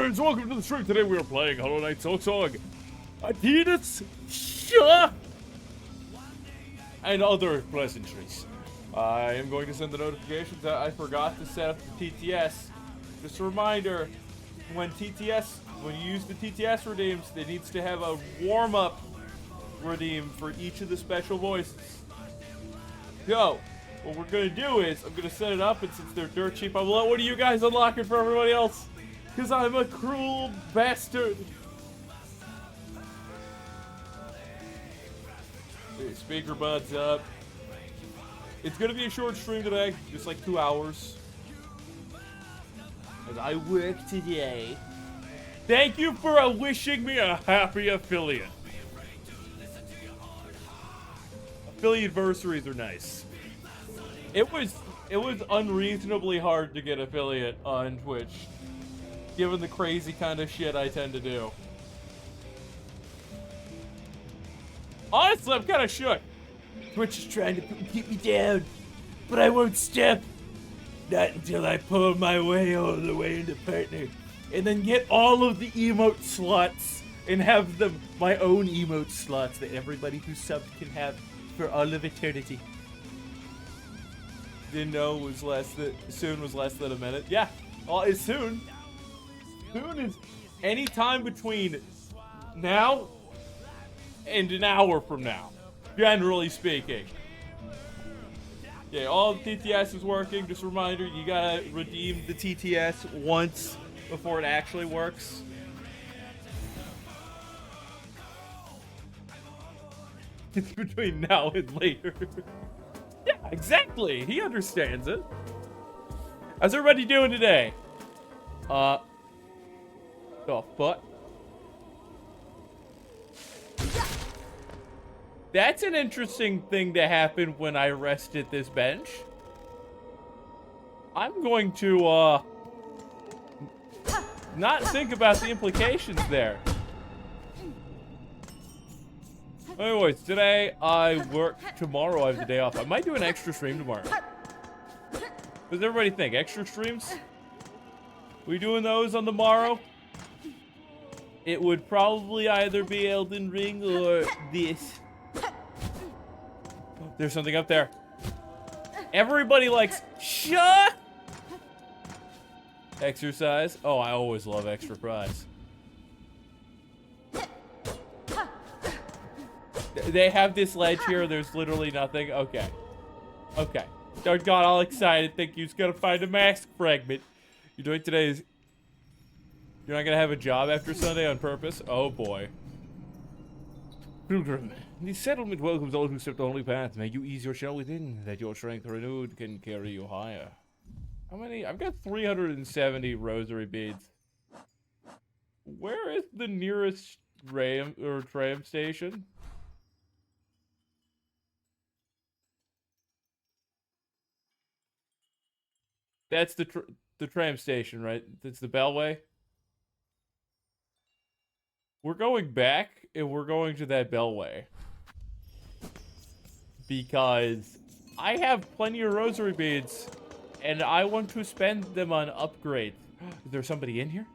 friends, welcome to the stream. Today we are playing Hollow Knight Silksong, Adidas, Shah, and other pleasantries. I am going to send the notifications that I forgot to set up the TTS. Just a reminder, when you use the TTS redeems, it needs to have a warm-up redeem for each of the special voices. So, what we're going to do is, I'm going to set it up, and since they're dirt cheap, I'm going to let one of you guys unlock it for everybody else. Because I'm a cruel bastard. Okay, speaker buds up. It's going to be a short stream today, just like 2 hours. As I work today. Thank you for wishing me a happy affiliate. Affiliate anniversaries are nice. It was unreasonably hard to get affiliate on Twitch, given the crazy kind of shit I tend to do. Honestly, I'm kind of shook. Twitch is trying to keep me down, but I won't stop. Not until I pull my way all the way into partner, and then get all of the emote slots, and have them my own emote slots that everybody who subbed can have for all of eternity. Didn't know was soon was less than a minute. Yeah, it's soon. Soon is any time between now and an hour from now, generally speaking. Yeah, all the TTS is working. Just a reminder, you gotta redeem the TTS once before it actually works. It's between now and later. Yeah, exactly. He understands it. How's everybody doing today? The fuck? That's an interesting thing to happen when I rest at this bench. I'm going to, not think about the implications there. Anyways, today I work. Tomorrow I have the day off. I might do an extra stream tomorrow. What does everybody think? Extra streams? We doing those on the morrow? It would probably either be Elden Ring or this. There's something up there. Everybody likes shut. Exercise. Oh, I always love extra prize. They have this ledge here. There's literally nothing. Okay. Okay. Don't got all excited. Think you're gonna find a mask fragment. You're doing today's. You're not gonna have a job after Sunday on purpose? Oh boy. Pilgrim, the settlement welcomes all who step the holy path. May you ease your shell within, that your strength renewed can carry you higher. How many? I've got 370 rosary beads. Where is the nearest tram station? That's the tram station, right? That's the Bellway. We're going back, and we're going to that Bellway. Because I have plenty of rosary beads, and I want to spend them on upgrades. Is there somebody in here?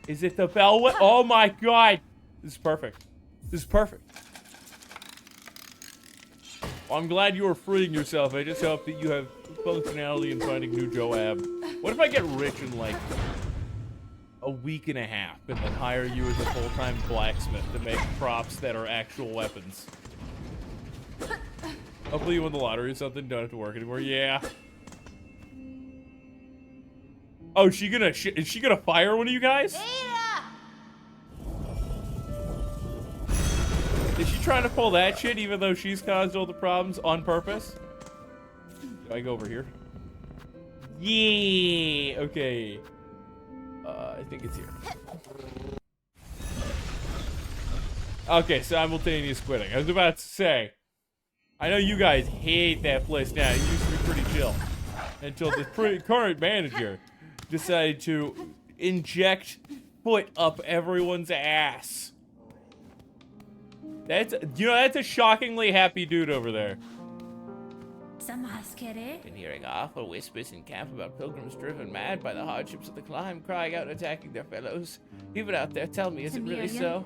Is it the Bellway? Oh my god! This is perfect. This is perfect. Well, I'm glad you are freeing yourself. I just hope that you have functionality in finding new Joab. What if I get rich in, like, a week and a half, and then hire you as a full-time blacksmith to make props that are actual weapons? Hopefully you win the lottery or something, don't have to work anymore. Yeah. Oh, is she gonna fire one of you guys? Is she trying to pull that shit even though she's caused all the problems on purpose? Do I go over here? Yeah. Okay. I think it's here. Okay, simultaneous quitting. I was about to say, I know you guys hate that place now. It used to be pretty chill. Until the current manager decided to inject foot up everyone's ass. That's a shockingly happy dude over there. Been hearing awful whispers in camp about pilgrims driven mad by the hardships of the climb, crying out and attacking their fellows. People out there, tell me, is it really so?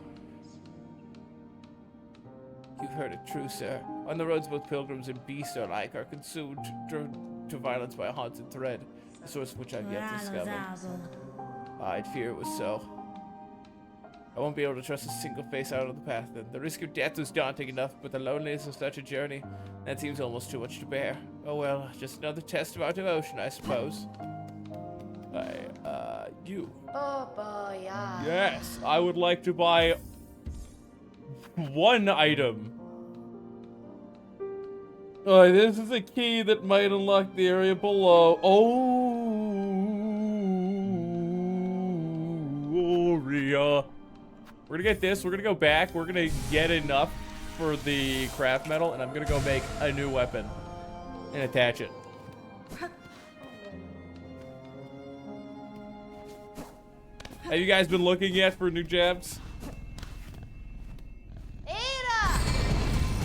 You've heard it true, sir. On the roads, both pilgrims and beasts alike are consumed to violence by a haunted thread, the source of which I've yet to discover. I'd fear it was so. I won't be able to trust a single face out of the path then. The risk of death was daunting enough, but the loneliness of such a journey, that seems almost too much to bear. Oh well, just another test of our devotion, I suppose. You. Oh boy, yeah. Yes, I would like to buy one item. Alright, this is a key that might unlock the area below. Oh, Rhea. We're gonna get this, we're gonna go back, we're gonna get enough for the craft metal, and I'm gonna go make a new weapon and attach it. Have you guys been looking yet for new jabs? Ada!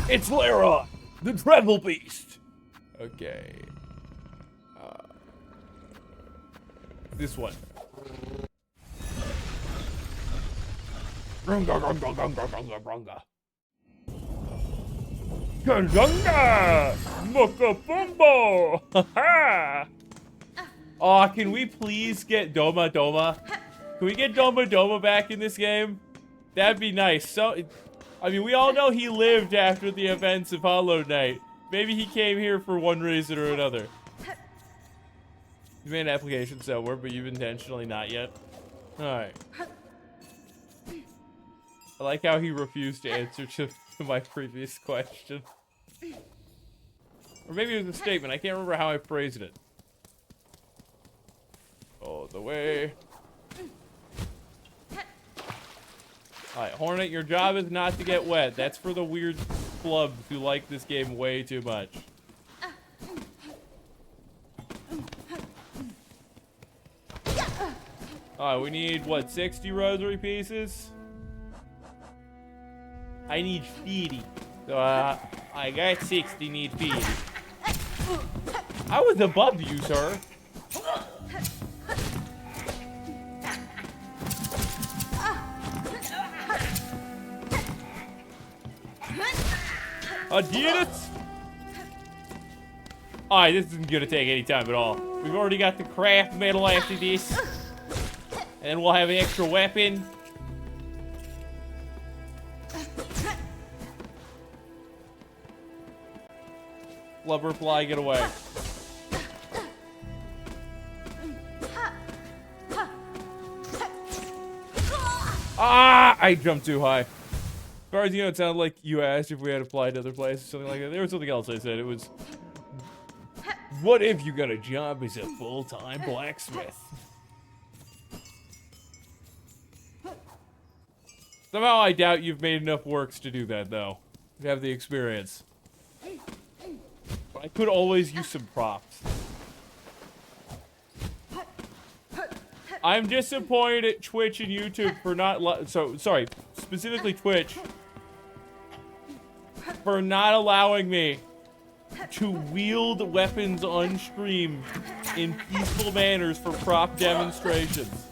It's Lara, the travel beast. Okay. This one. Runga, runga, runga, runga, runga. Kazunga! Mokabumbo! Ha-ha! Aw, can we please get Doma Doma? Can we get Doma Doma back in this game? That'd be nice. So, I mean, we all know he lived after the events of Hollow Knight. Maybe he came here for one reason or another. You made an application somewhere, but you've intentionally not yet. Alright. I like how he refused to answer to my previous question. Or maybe it was a statement. I can't remember how I phrased it. All the way. Alright, Hornet, your job is not to get wet. That's for the weird clubs who like this game way too much. Alright, we need, what, 60 rosary pieces? I need 50. So, I got 60, need 50. I was above you, sir. I did it! Alright, this isn't gonna take any time at all. We've already got the craft metal after this. And then we'll have an extra weapon. Blubberfly, get away. Ah! I jumped too high. As far as you know, it sounded like you asked if we had applied to other places, something like that. There was something else I said. It was, what if you got a job as a full-time blacksmith? Somehow I doubt you've made enough works to do that, though. You have the experience. But I could always use some props. I'm disappointed at Twitch and YouTube for not sorry, specifically Twitch, for not allowing me to wield weapons on stream in peaceful manners for prop demonstrations.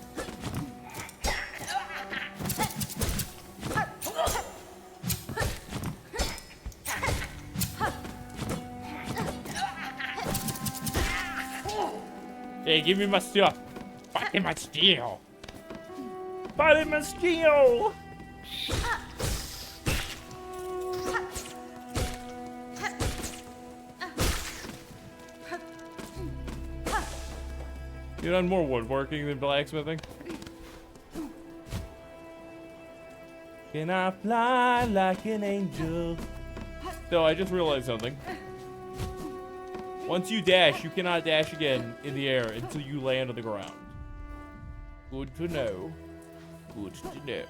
Hey, give me my stuff. Body my steel. Body my steel. You've done more woodworking than blacksmithing. Can I fly like an angel? So I just realized something. Once you dash, you cannot dash again in the air until you land on the ground. Good to know. Good to know.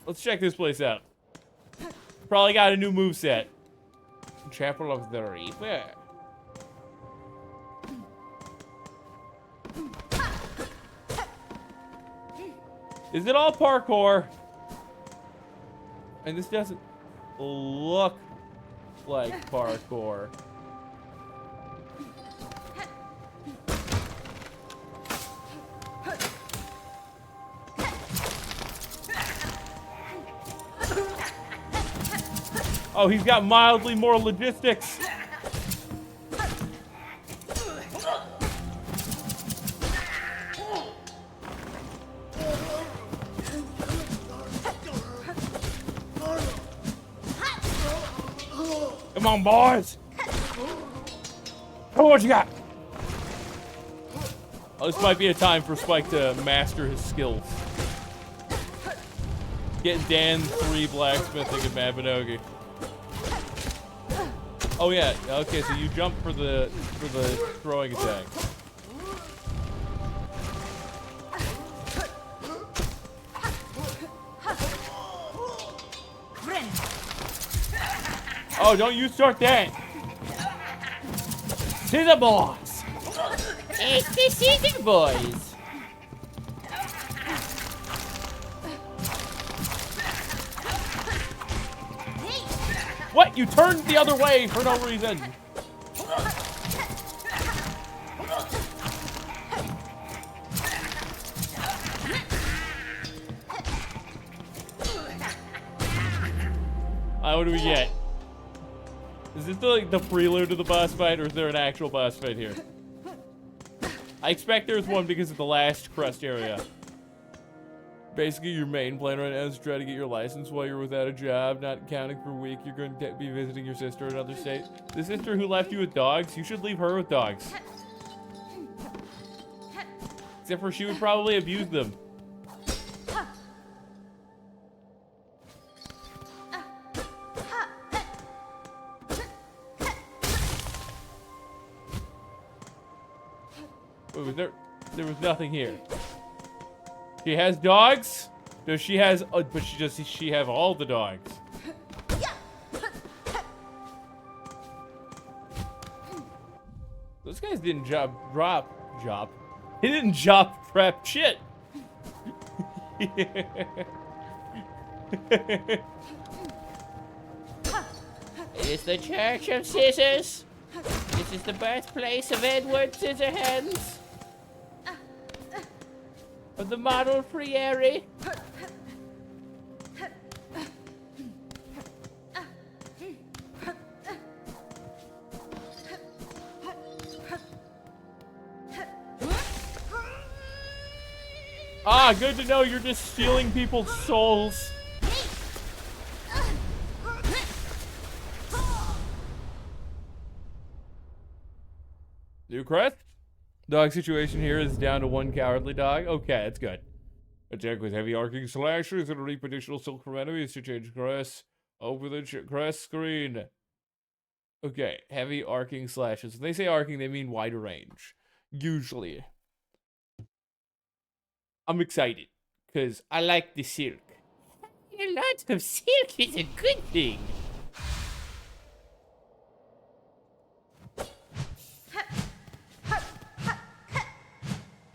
Let's check this place out. Probably got a new moveset. Chapel of the Reaper. Is it all parkour? And this doesn't look like parkour. Oh, he's got mildly more logistics. Come on, boys. Come on, what you got? Oh, this might be a time for Spike to master his skills. Get Dan 3 blacksmithing at Mabinogi. Oh yeah, okay, so you jump for the throwing attack. Oh, don't you start that! To the boss! It's the season, boys! What? You turned the other way for no reason! What do we get? Is this like the prelude to the boss fight, or is there an actual boss fight here? I expect there's one because of the last crust area. Basically, your main plan right now is to try to get your license while you're without a job, not counting per week. You're going to be visiting your sister in another state. The sister who left you with dogs, you should leave her with dogs. Except for she would probably abuse them. Wait, there was nothing here. She has dogs? Does she has, but she have all the dogs? Those guys didn't He didn't job prep shit. It is the Church of Scissors. This is the birthplace of Edward Scissorhands. Of the model friary. Ah, good to know you're just stealing people's souls. New crest? Dog situation here is down to 1 cowardly dog. Okay, that's good. Attack with heavy arcing slashes and reap additional silk from enemies to change crest. Over the crest screen. Okay, heavy arcing slashes. When they say arcing, they mean wider range. Usually. I'm excited. Because I like the silk. A lot of silk is a good thing.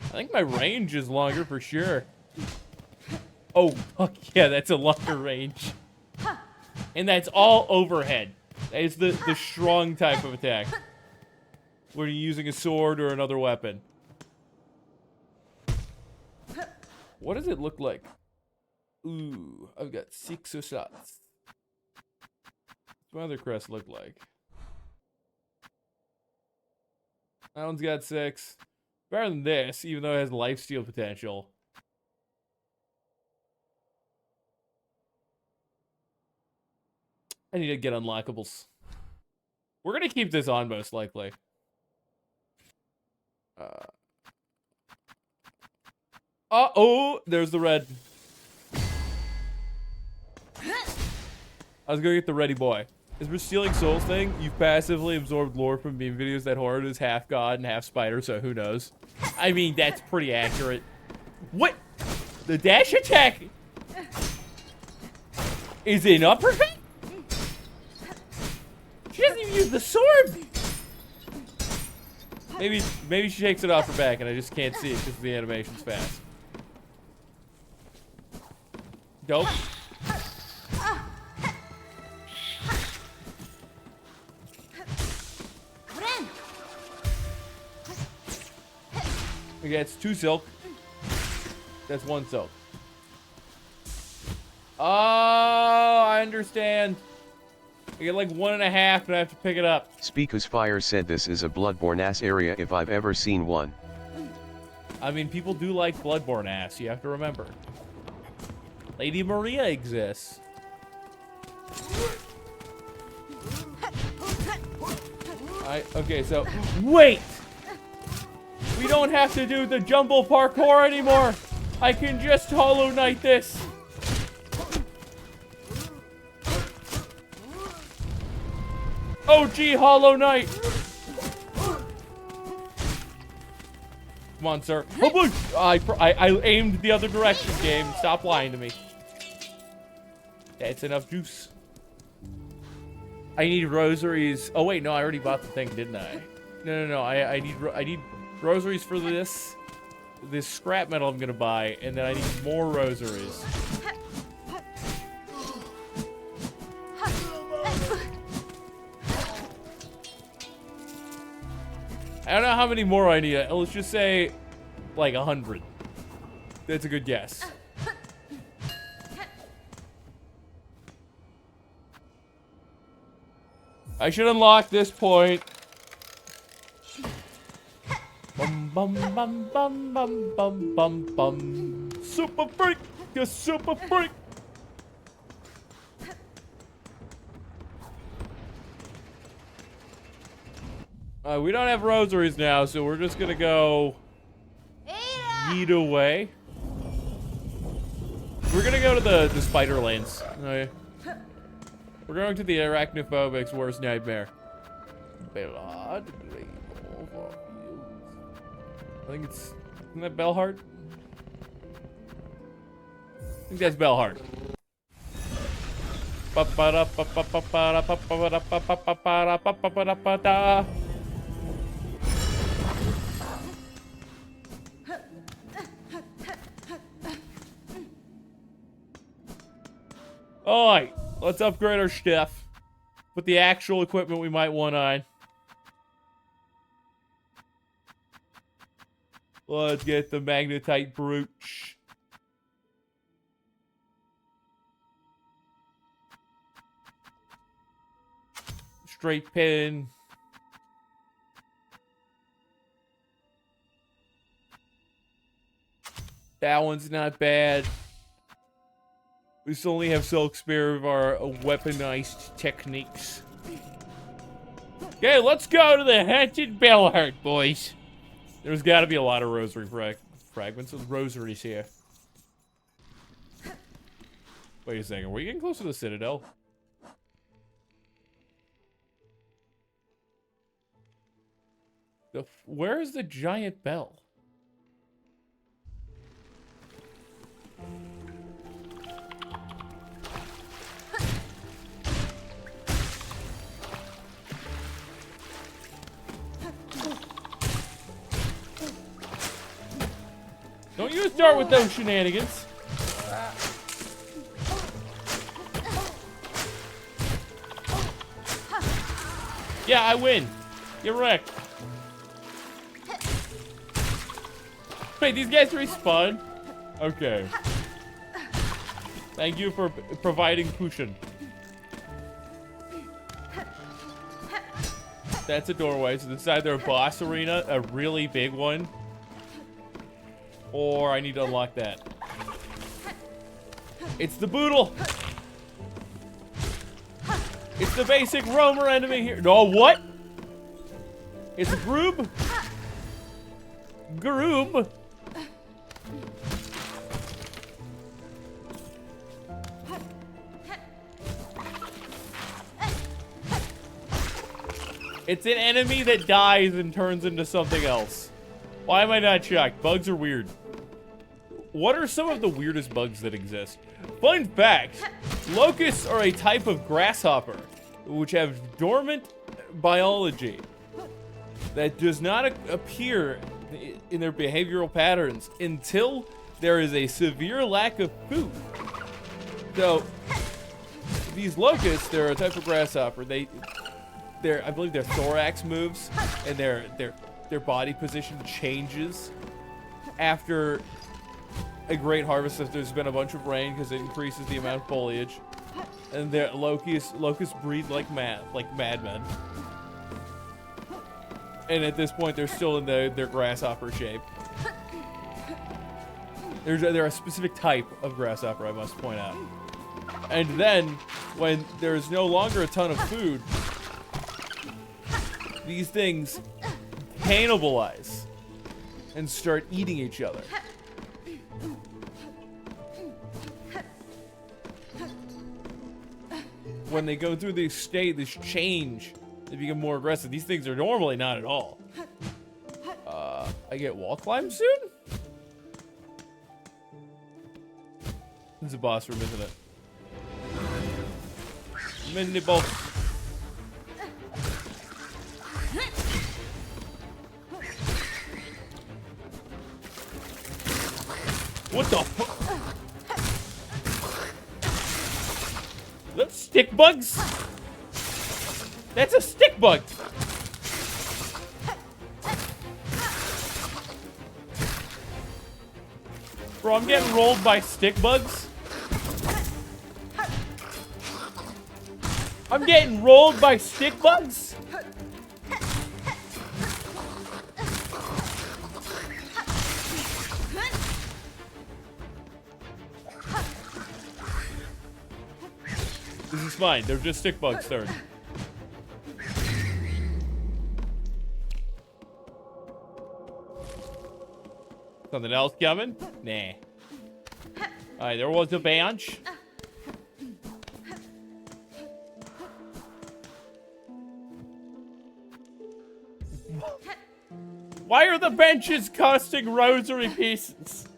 I think my range is longer for sure. Oh, fuck yeah, that's a longer range. And that's all overhead. That is the strong type of attack. Where you're using a sword or another weapon. What does it look like? Ooh, I've got 6 shots. What's my other crest look like? That one's got 6. Better than this, even though it has lifesteal potential. I need to get unlockables. We're gonna keep this on most likely. Oh, there's the red. I was gonna get the ready boy. Is this stealing souls thing? You've passively absorbed lore from meme videos that Horde is half god and half spider, so who knows? I mean, that's pretty accurate. What? The dash attack is an uppercut? She doesn't even use the sword! Maybe she takes it off her back and I just can't see it because the animation's fast. Dope. Okay, it's 2 silk. That's 1 silk. Oh, I understand. I get like 1.5 and I have to pick it up. Speakus Fire said this is a Bloodborne ass area if I've ever seen one. I mean, people do like Bloodborne ass, you have to remember. Lady Maria exists. Okay, so, wait! We don't have to do the jumble parkour anymore! I can just Hollow Knight this! OG Hollow Knight! Come on, sir. Oh boy! I aimed the other direction, game. Stop lying to me. That's enough juice. I need rosaries. Oh wait, no, I already bought the thing, didn't I? No. I need rosaries for this scrap metal I'm gonna buy, and then I need more rosaries. I don't know how many more I need. Let's just say, like 100. That's a good guess. I should unlock this point. Bum bum bum bum bum bum bum bum. Super freak, you super freak. We don't have rosaries now, so we're just gonna go yeet away. We're gonna go to the spider lanes. Okay. We're going to the arachnophobic's worst nightmare. Blood, I think it's... Isn't that Bellheart? I think that's Bellheart. Alright, let's upgrade our stuff. Put the actual equipment we might want on. Let's get the magnetite brooch. Straight pin. That one's not bad. We still only have Silk Spear of our weaponized techniques. Okay, let's go to the Haunted Bellheart, boys. There's got to be a lot of rosary fragments of rosaries here. Wait a second, are we getting close to the Citadel? Where is the giant bell? Don't you start with those shenanigans. Yeah, I win. Get wrecked. Wait, these guys respawn? Okay. Thank you for providing Pushin. That's a doorway, so this is either a boss arena, a really big one, or I need to unlock that. It's the Boodle! It's the basic roamer enemy here. No, what? It's a Groob? Groob? It's an enemy that dies and turns into something else. Why am I not shocked? Bugs are weird. What are some of the weirdest bugs that exist? Fun fact, locusts are a type of grasshopper which have dormant biology that does not appear in their behavioral patterns until there is a severe lack of food. So, these locusts, they're a type of grasshopper. I believe their thorax moves and their body position changes after a great harvest. If there's been a bunch of rain because it increases the amount of foliage. And locusts breed like madmen. And at this point, they're still in their grasshopper shape. They're a specific type of grasshopper, I must point out. And then, when there's no longer a ton of food, these things cannibalize and start eating each other. When they go through this change, they become more aggressive. These things are normally not at all. I get wall climb soon? This is a boss room, isn't it? Mini boss. What the fuck? That's stick bugs? That's a stick bug. Bro, I'm getting rolled by stick bugs. I'm getting rolled by stick bugs? This is fine. They're just stick bugs, third. Something else coming? Nah. Alright, there was a bench. Why are the benches costing rosary pieces?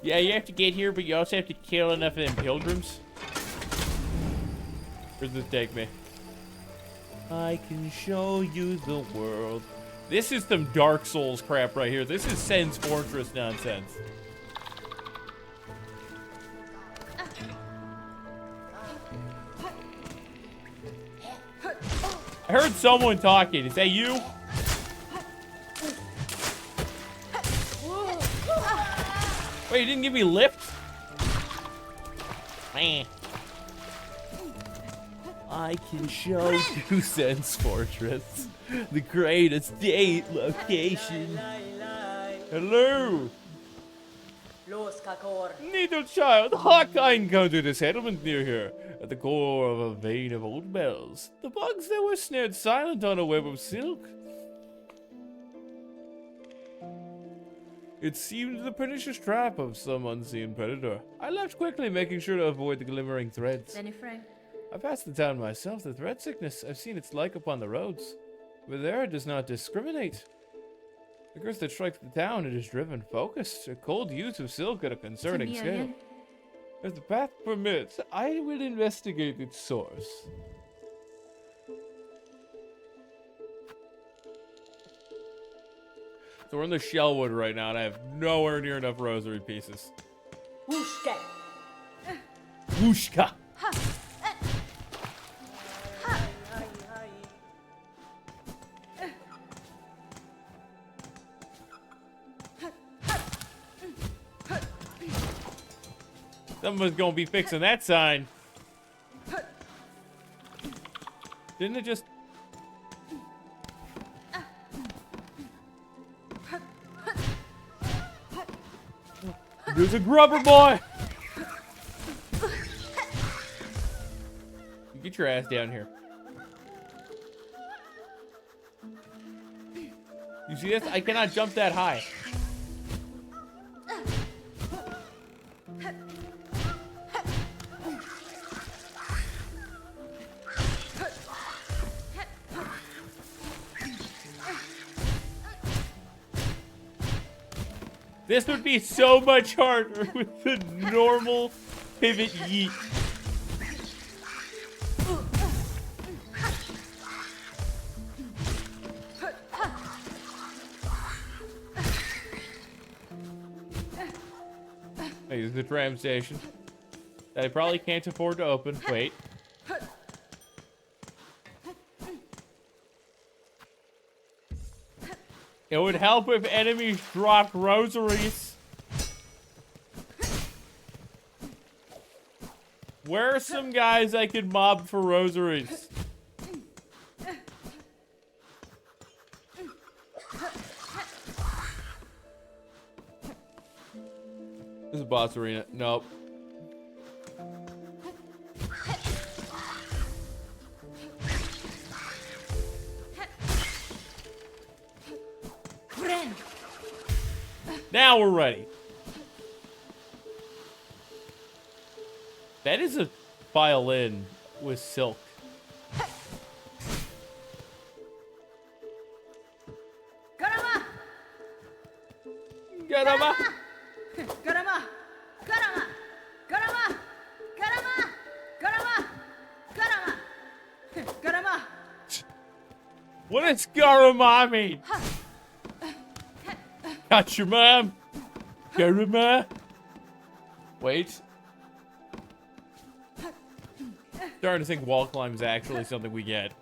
Yeah, you have to get here, but you also have to kill enough of them pilgrims. Where does this take me? I can show you the world. This is some Dark Souls crap right here. This is Sen's Fortress nonsense. I heard someone talking. Is that you? Wait, you didn't give me lift? Man. I can show you Sen's Fortress. The greatest date location. Hello. Needle child, Hawkeye encountered a settlement near here, at the core of a vein of old bells. The bugs that were snared silent on a web of silk. It seemed the pernicious trap of some unseen predator. I left quickly, making sure to avoid the glimmering threads. I passed the town myself, the thread sickness. I've seen its like upon the roads. But there it does not discriminate. The curse that strikes the town, it is driven, focused. A cold use of silk at a concerning scale. If the path permits, I will investigate its source. So we're in the Shellwood right now, and I have nowhere near enough rosary pieces. Wooshka! Wooshka! Someone's gonna be fixing that sign. Didn't it just... There's a grubber boy! Get your ass down here. You see this? I cannot jump that high. This would be so much harder with the normal pivot yeet. Hey, this is the tram station that I probably can't afford to open. Wait. It would help if enemies dropped rosaries. Where are some guys I could mob for rosaries? This is a boss arena. Nope. Now we're ready. That is a violin with silk. Garama! Garama! Garama! Garama! Garama! Garama! Garama! Garama! Garama! What does Garama mean? Got your mom. Garama. Wait. Starting to think wall climb is actually something we get.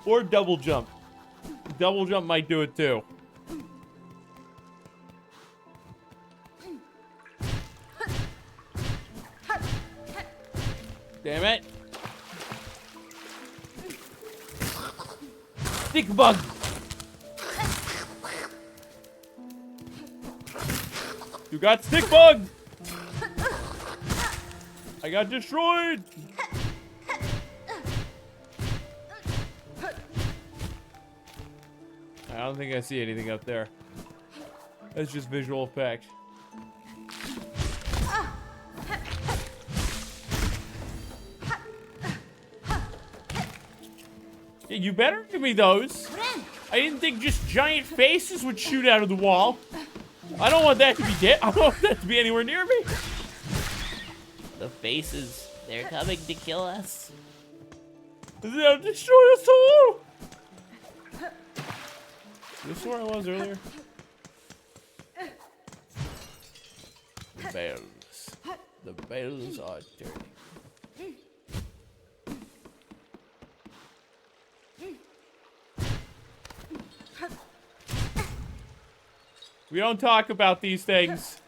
Or double jump. Double jump might do it too. Damn it. Stick bug. You got stick bug. I got destroyed. I don't think I see anything up there. That's just visual effect. Yeah, you better give me those. I didn't think just giant faces would shoot out of the wall. I don't want that to be dead. I don't want that to be anywhere near me. The faces, they're coming to kill us. They'll destroy us all. Is this where I was earlier? The bells. The bells are turning. We don't talk about these things.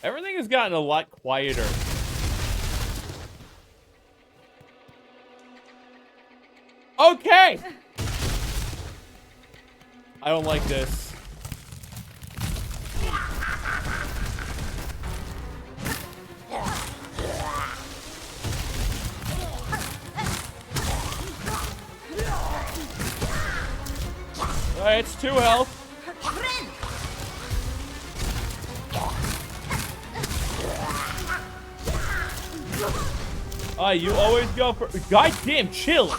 Everything has gotten a lot quieter. Okay! I don't like this. Alright, it's 2 health. You always go for. Goddamn, chill!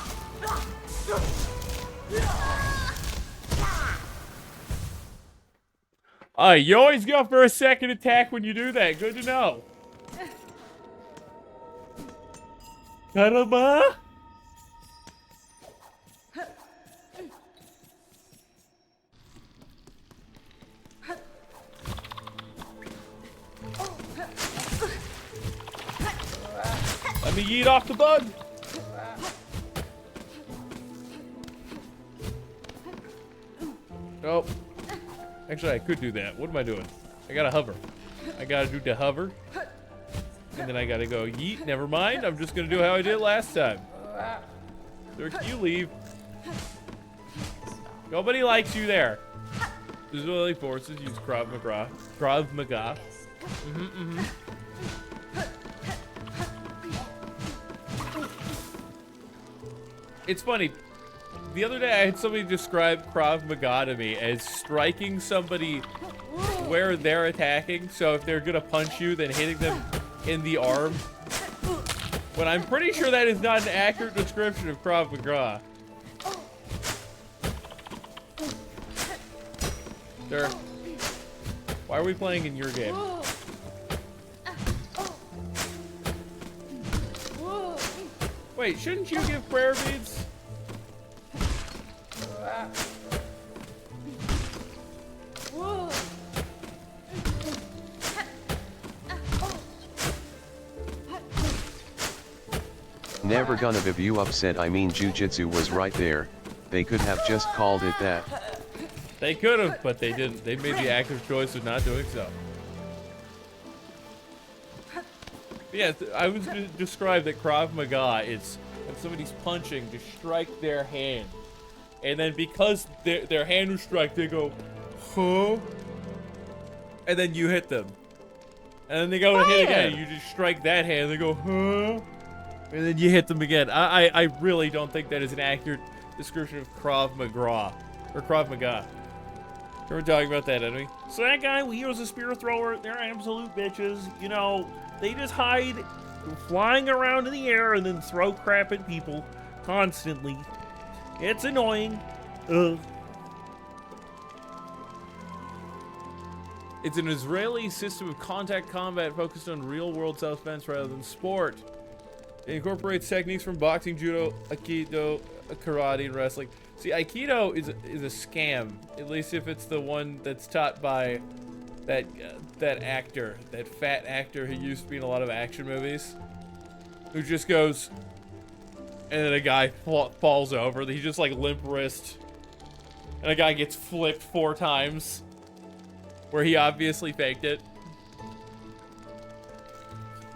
You always go for a second attack when you do that. Good to know. Caramba! Let me yeet off the bug. Oh. Actually, I could do that. What am I doing? I gotta hover. I gotta do the hover. And then I gotta go yeet. Never mind. I'm just gonna do how I did last time. Sir, can you leave? Nobody likes you there. Israeli forces use Krav Maga. Krav Maga. It's funny. The other day I had somebody describe Krav Maga to me as striking somebody where they're attacking. So if they're gonna punch you, then hitting them in the arm. When I'm pretty sure that is not an accurate description of Krav Maga. Sir, why are we playing in your game? Wait, shouldn't you give prayer beads? Never gonna be you upset. I mean, jujitsu was right there. They could have just called it that. They could have, but they didn't. They made the active choice of not doing so. Yeah, I was going to describe that Krav Maga is when somebody's punching to strike their hand. And then because their hand was struck, they go, huh? And then you hit them. And then they go to hit again, and you just strike that hand, they go, huh? And then you hit them again. I really don't think that is an accurate description of Krav Maga. Or Krav Maga. We're talking about that, enemy. So that guy, he was a spear thrower. They're absolute bitches. You know, they just hide flying around in the air and then throw crap at people constantly. It's annoying. Ugh. It's an Israeli system of contact combat focused on real-world self-defense rather than sport. It incorporates techniques from boxing, judo, aikido, karate, and wrestling. See, aikido is a scam. At least if it's the one that's taught by that actor, that fat actor who used to be in a lot of action movies, who just goes, and then a guy falls over. He just like limp wrist, and a guy gets flipped 4 times, where he obviously faked it.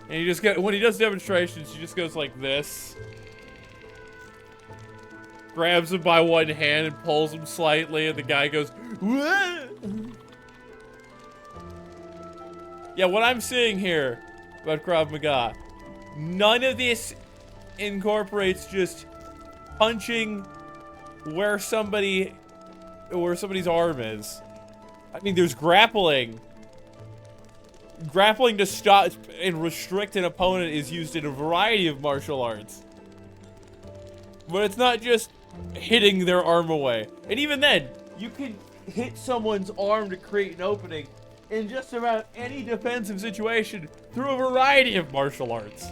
And he just when he does demonstrations, he just goes like this. Grabs him by one hand and pulls him slightly, and the guy goes, "What?" Yeah, what I'm seeing here about Krav Maga, none of this incorporates just punching where somebody's arm is. I mean, there's grappling. Grappling to stop and restrict an opponent is used in a variety of martial arts. But it's not just hitting their arm away. And even then, you can hit someone's arm to create an opening in just about any defensive situation through a variety of martial arts.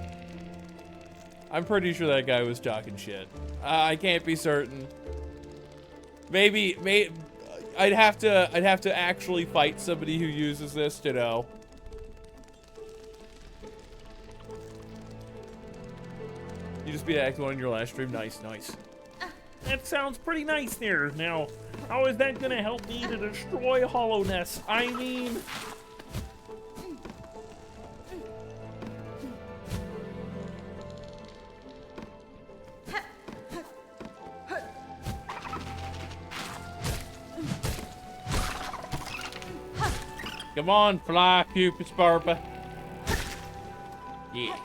I'm pretty sure that guy was talking shit. I can't be certain. Maybe I'd have to actually fight somebody who uses this to know. You just be acting on your last stream. Nice. That sounds pretty nice there. Now, how is that gonna help me to destroy Hollowness? I mean... Come on, fly, Cupid's Barba. Yes.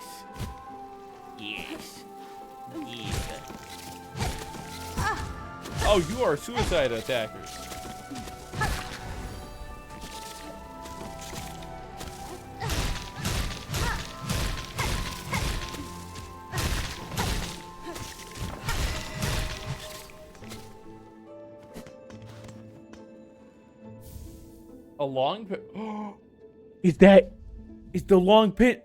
Oh, you are suicide attackers. A long pit. Is the long pit?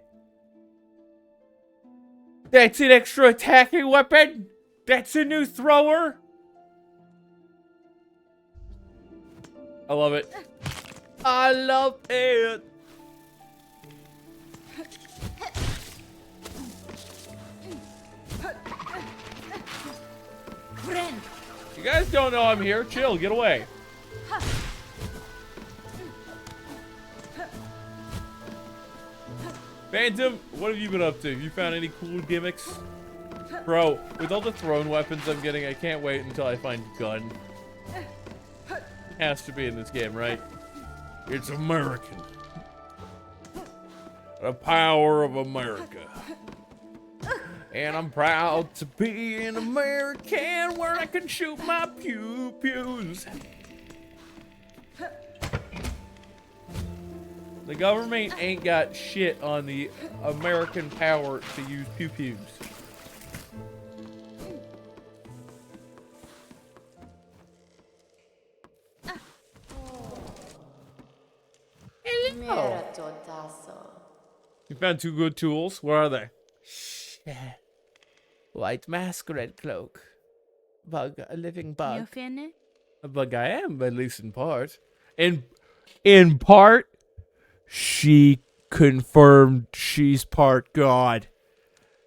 That's an extra attacking weapon? That's a new thrower? I love it. I love it. You guys don't know I'm here. Chill, get away. Phantom, what have you been up to? Have you found any cool gimmicks? Bro, with all the thrown weapons I'm getting, I can't wait until I find gun. Has to be in this game, right? It's American. The power of America. And I'm proud to be an American where I can shoot my pew-pews. The government ain't got shit on the American power to use pew-pews. Hello. You found 2 good tools. Where are they? White mask, red cloak. Bug, a living bug. You finished? A bug I am, at least in part. In part, she confirmed she's part god.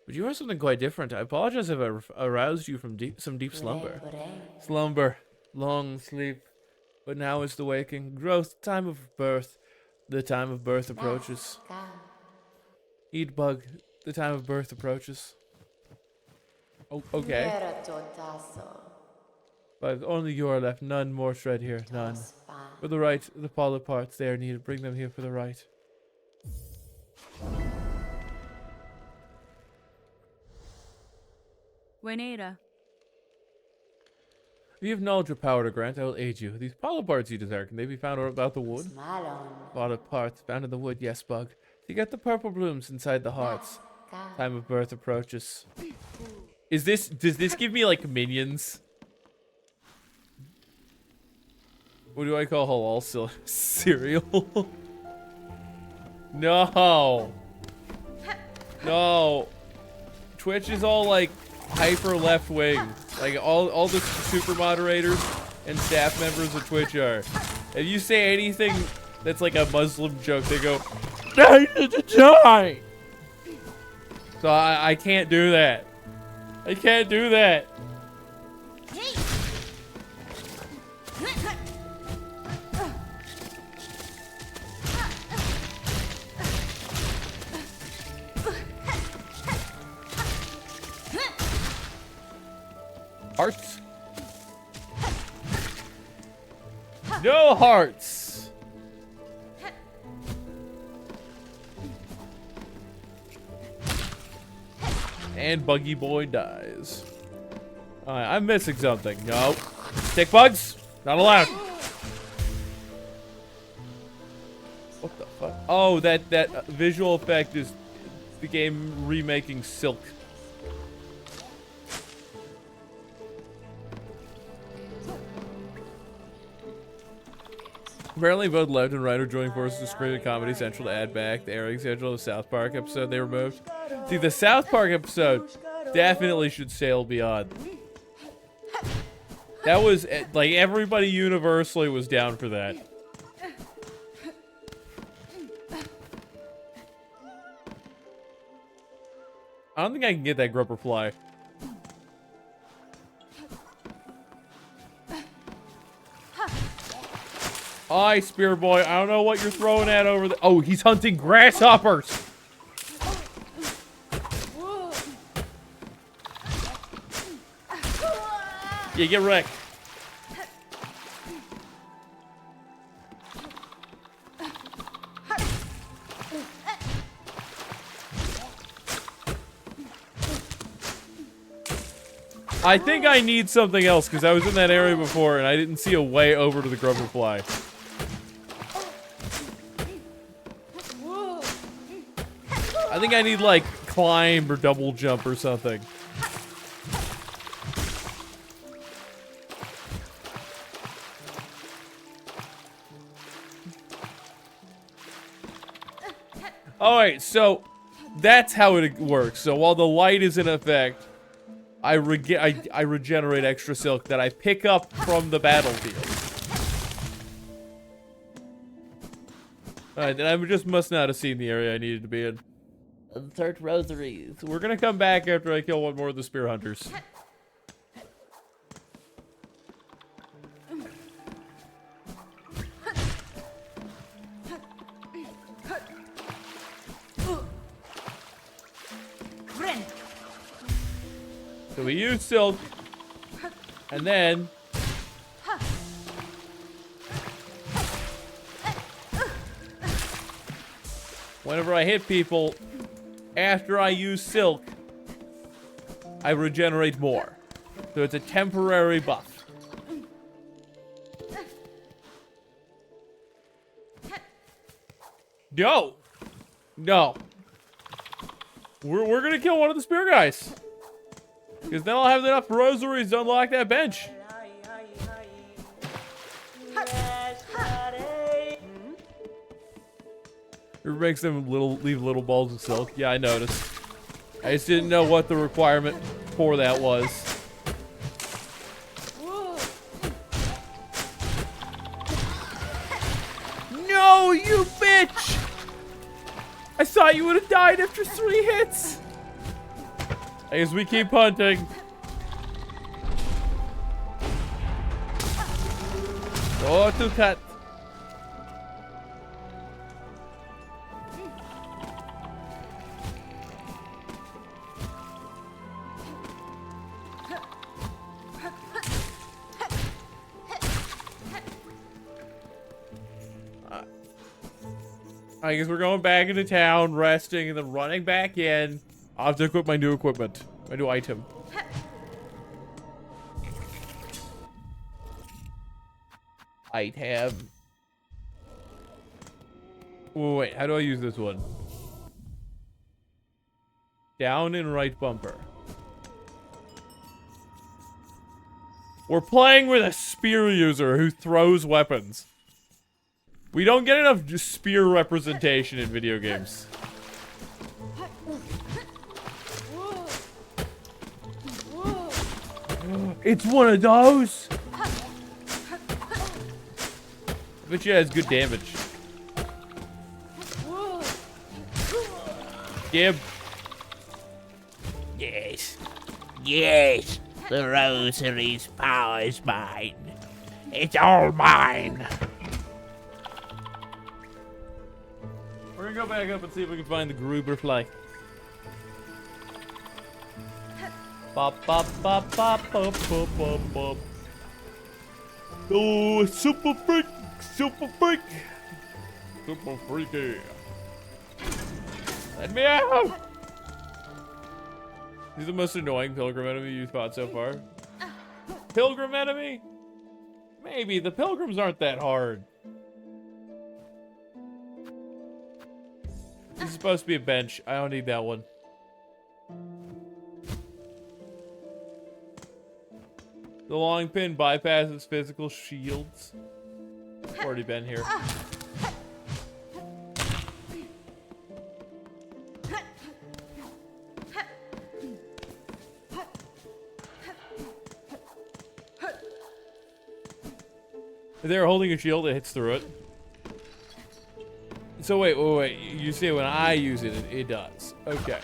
But you are something quite different. I apologize if I aroused you from some deep slumber. Slumber, long sleep. But now is the waking. Growth, time of birth. The time of birth approaches. Eat bug. The time of birth approaches. Oh, okay. But only you are left. None more shred here. None. For the right, the polyp parts they are needed. Bring them here for the right. Wenera. If you have knowledge or power to grant, I will aid you. These polyp parts you desire, can they be found about the wood? Polyp parts found in the wood, yes, bug. You get the purple blooms inside the hearts. Time of birth approaches. Does this give me like minions? What do I call halal cereal? No. No. Twitch is all like hyper left wing. Like all the super moderators and staff members of Twitch are. If you say anything that's like a Muslim joke, they go, die. So I can't do that. I can't do that. Hearts? No hearts! And Buggy Boy dies. Alright, I'm missing something. No. Stick bugs? Not allowed. What the fuck? Oh, that visual effect is the game remaking Silk. Apparently, both left and right are joining forces to screen at Comedy Central to add back the airing schedule of the South Park episode they removed. See, the South Park episode definitely should sail beyond. That was, like, everybody universally was down for that. I don't think I can get that grubber fly. Aye, Spear Boy, I don't know what you're throwing at over there. Oh, he's hunting grasshoppers! Yeah, get wrecked. I think I need something else, because I was in that area before and I didn't see a way over to the grubber fly. I think I need, like, climb or double jump or something. Alright, so that's how it works. So while the light is in effect, I regenerate extra silk that I pick up from the battlefield. Alright, then I just must not have seen the area I needed to be in. Insert rosaries. We're gonna come back after I kill one more of the spear hunters. So we use silk, and then whenever I hit people, after I use silk, I regenerate more. So it's a temporary buff. No! No. We're gonna kill one of the spear guys. Because then I'll have enough rosaries to unlock that bench. It makes them leave little balls of silk. Yeah, I noticed. I just didn't know what the requirement for that was. No, you bitch! I thought you would have died after 3 hits. I guess we keep hunting. Oh, to cut. I guess we're going back into town, resting, and then running back in. I'll have to equip my new equipment, my new item. Item. Oh, wait, how do I use this one? Down and right bumper. We're playing with a spear user who throws weapons. We don't get enough spear representation in video games. It's one of those. I bet you has good damage. Gib. Yes. Yes. The rosary's power is mine. It's all mine. We're gonna go back up and see if we can find the Gruber fly. Bop, bop, bop, bop, bop, bop, bop, bop. Oh, super freak! Super freak! Super freaky! Let me out! He's the most annoying pilgrim enemy you've fought so far. Pilgrim enemy? Maybe. The pilgrims aren't that hard. This is supposed to be a bench. I don't need that one. The long pin bypasses physical shields. Already been here. If they're holding a shield, it hits through it. So wait. You say when I use it, it does. Okay.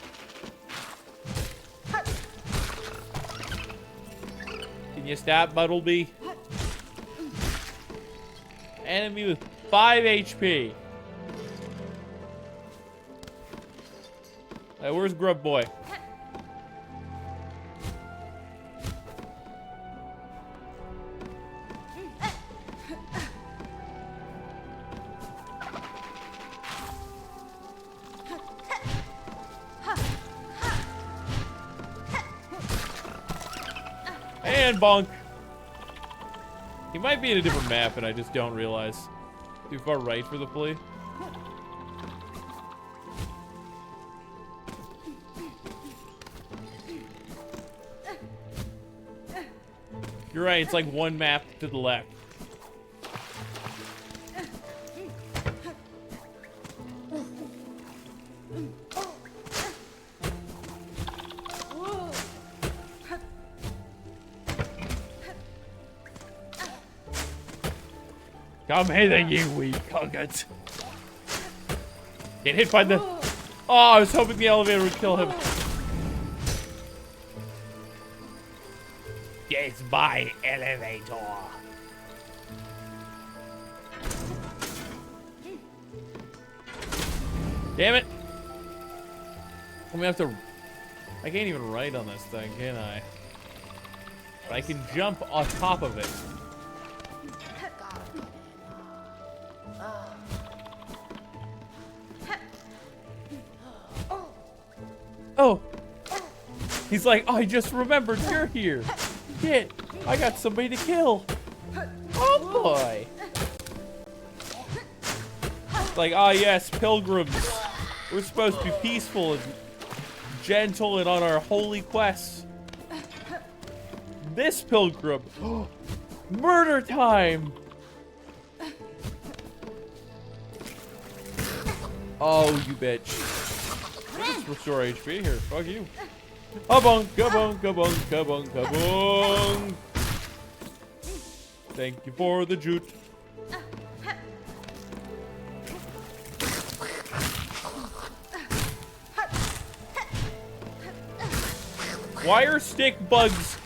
Can you stop, Buttlebee? Enemy with 5 HP. Hey, where's Grub Boy? And bonk. He might be in a different map and I just don't realize. Too far right for the flea. You're right, it's like one map to the left. Come hither, you weak hugget. Get hit by the... Oh, I was hoping the elevator would kill him. It's my elevator. Damn it. I'm gonna have to... I can't even ride on this thing, can I? But I can jump on top of it. Oh! He's like, oh, I just remembered you're here. Shit, I got somebody to kill. Oh boy. Like, ah, yes, pilgrims. We're supposed to be peaceful and gentle and on our holy quest. This pilgrim. Murder time! Oh, you bitch. Let's restore HP here. Fuck you. Kabong, kabong, kabong, kabong, kabong. Thank you for the jute. Why are stick bugs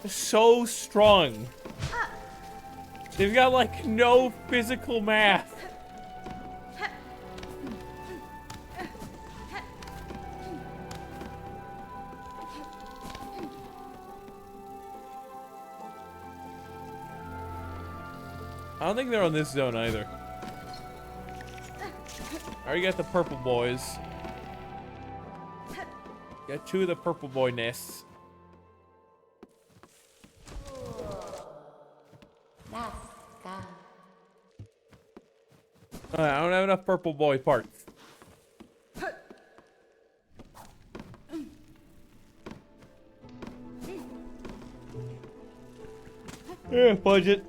so strong? They've got like no physical math. I don't think they're on this zone either. I already got the purple boys. Got 2 of the purple boy nests. I don't have enough purple boy parts. Yeah, budget.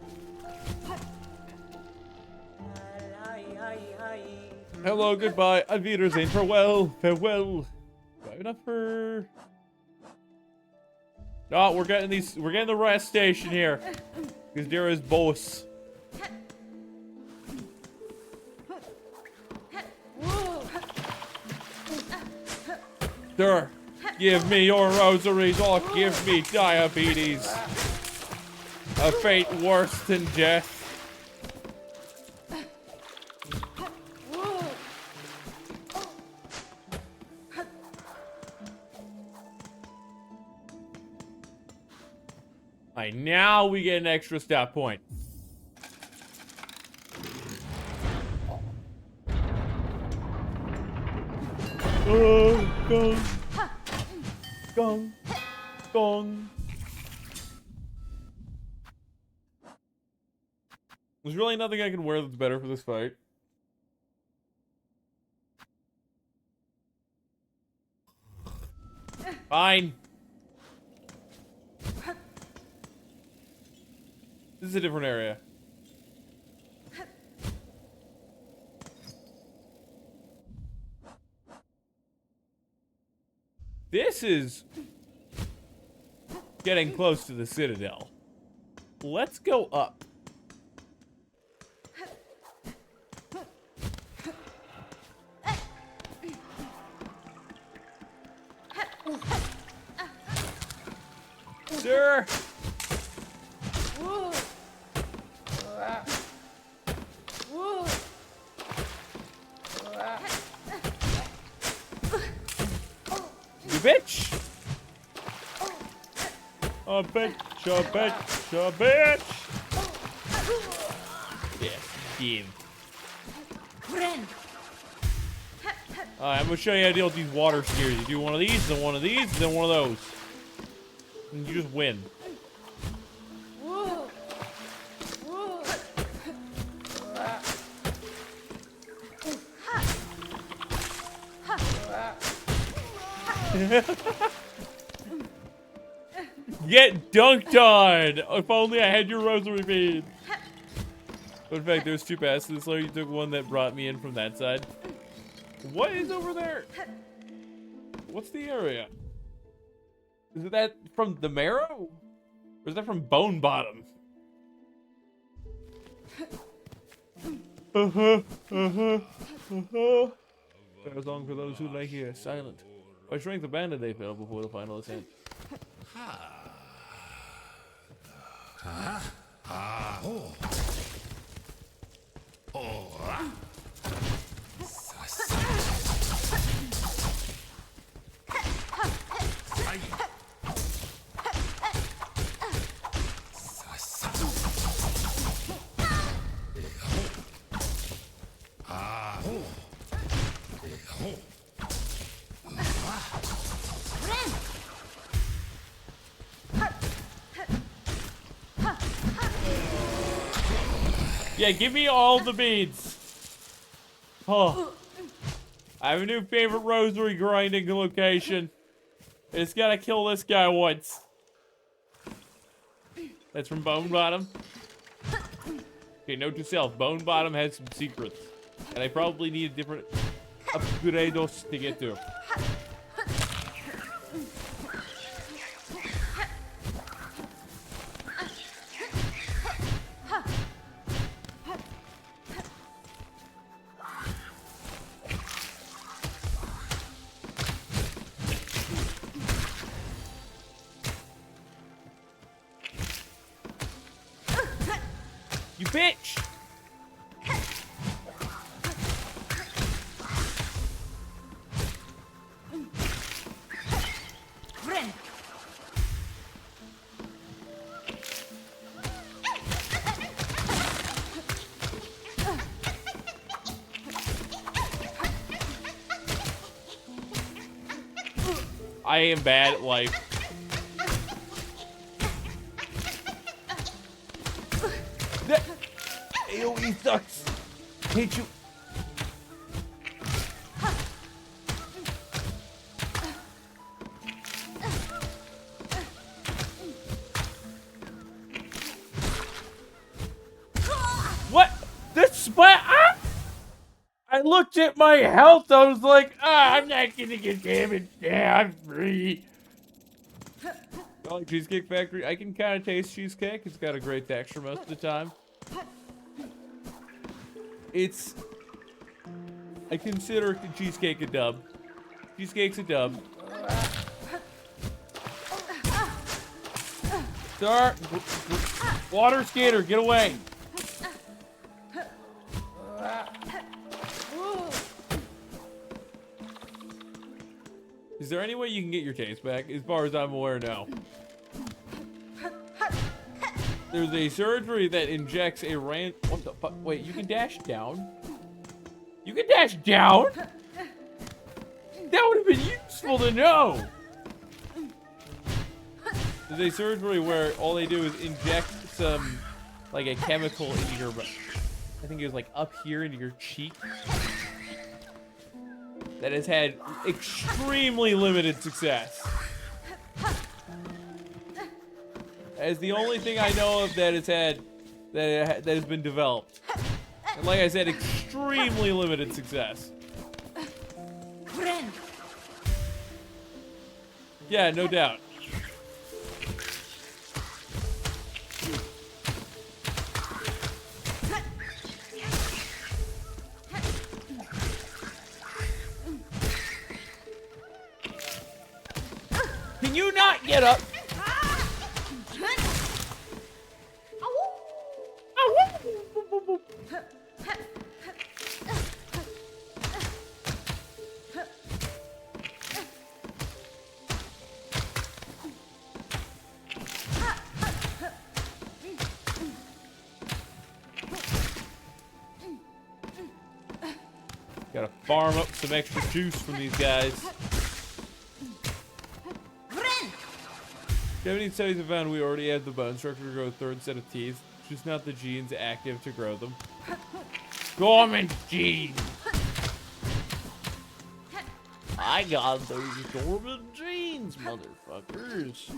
Hello, goodbye, Auf Wiedersehen, farewell, farewell. Do I have enough for... No, we're getting the rest station here. Because there is boss. Sir, give me your rosaries or give me diabetes. A fate worse than death. Alright, now we get an extra stat point. Gong. Gong. Gong. There's really nothing I can wear that's better for this fight. Fine. This is a different area. This is getting close to the Citadel. Let's go up. Sir! You bitch! A bitch, a bitch, a bitch! Yeah, give. Alright, I'm gonna show you how to deal with these water skiers. You do one of these, then one of these, then one of those. And you just win. Get dunked on! If only I had your rosary bead. But in fact, there's 2 paths to this layer. You took one that brought me in from that side. What is over there? What's the area? Is it that from the marrow? Or is that from Bone Bottom? As long for those who lay here silent. By strength the bandit they fell before the final ascent. Yeah, give me all the beads. Oh. I have a new favorite rosary grinding location. I just gotta kill this guy once. That's from Bone Bottom. Okay, note to self, Bone Bottom has some secrets. And I probably need a different upgrados to get to. You bitch! Friend. I am bad at life. AoE sucks. Hate you. What? This splat? Ah! I looked at my health. I was like, I'm not gonna get damaged. Yeah, I'm free. I like Cheesecake Factory. I can kind of taste cheesecake. It's got a great texture most of the time. I consider cheesecake a dub. Cheesecake's a dub. Start. Water skater, get away. Is there any way you can get your taste back? As far as I'm aware, no. There's a surgery that injects a what the fuck? Wait, you can dash down? You can dash down? That would have been useful to know. There's a surgery where all they do is inject some, like a chemical into your, I think it was like up here into your cheek. That has had extremely limited success. That is the only thing I know of that has had, that has been developed. And like I said, extremely limited success. Friend. Yeah, no doubt. Can you not get up? Gotta farm up some extra juice from these guys. 17 studies have found we already have the bone structure to grow a third set of teeth, just not the genes active to grow them. Dormant genes! I got those dormant genes, motherfuckers.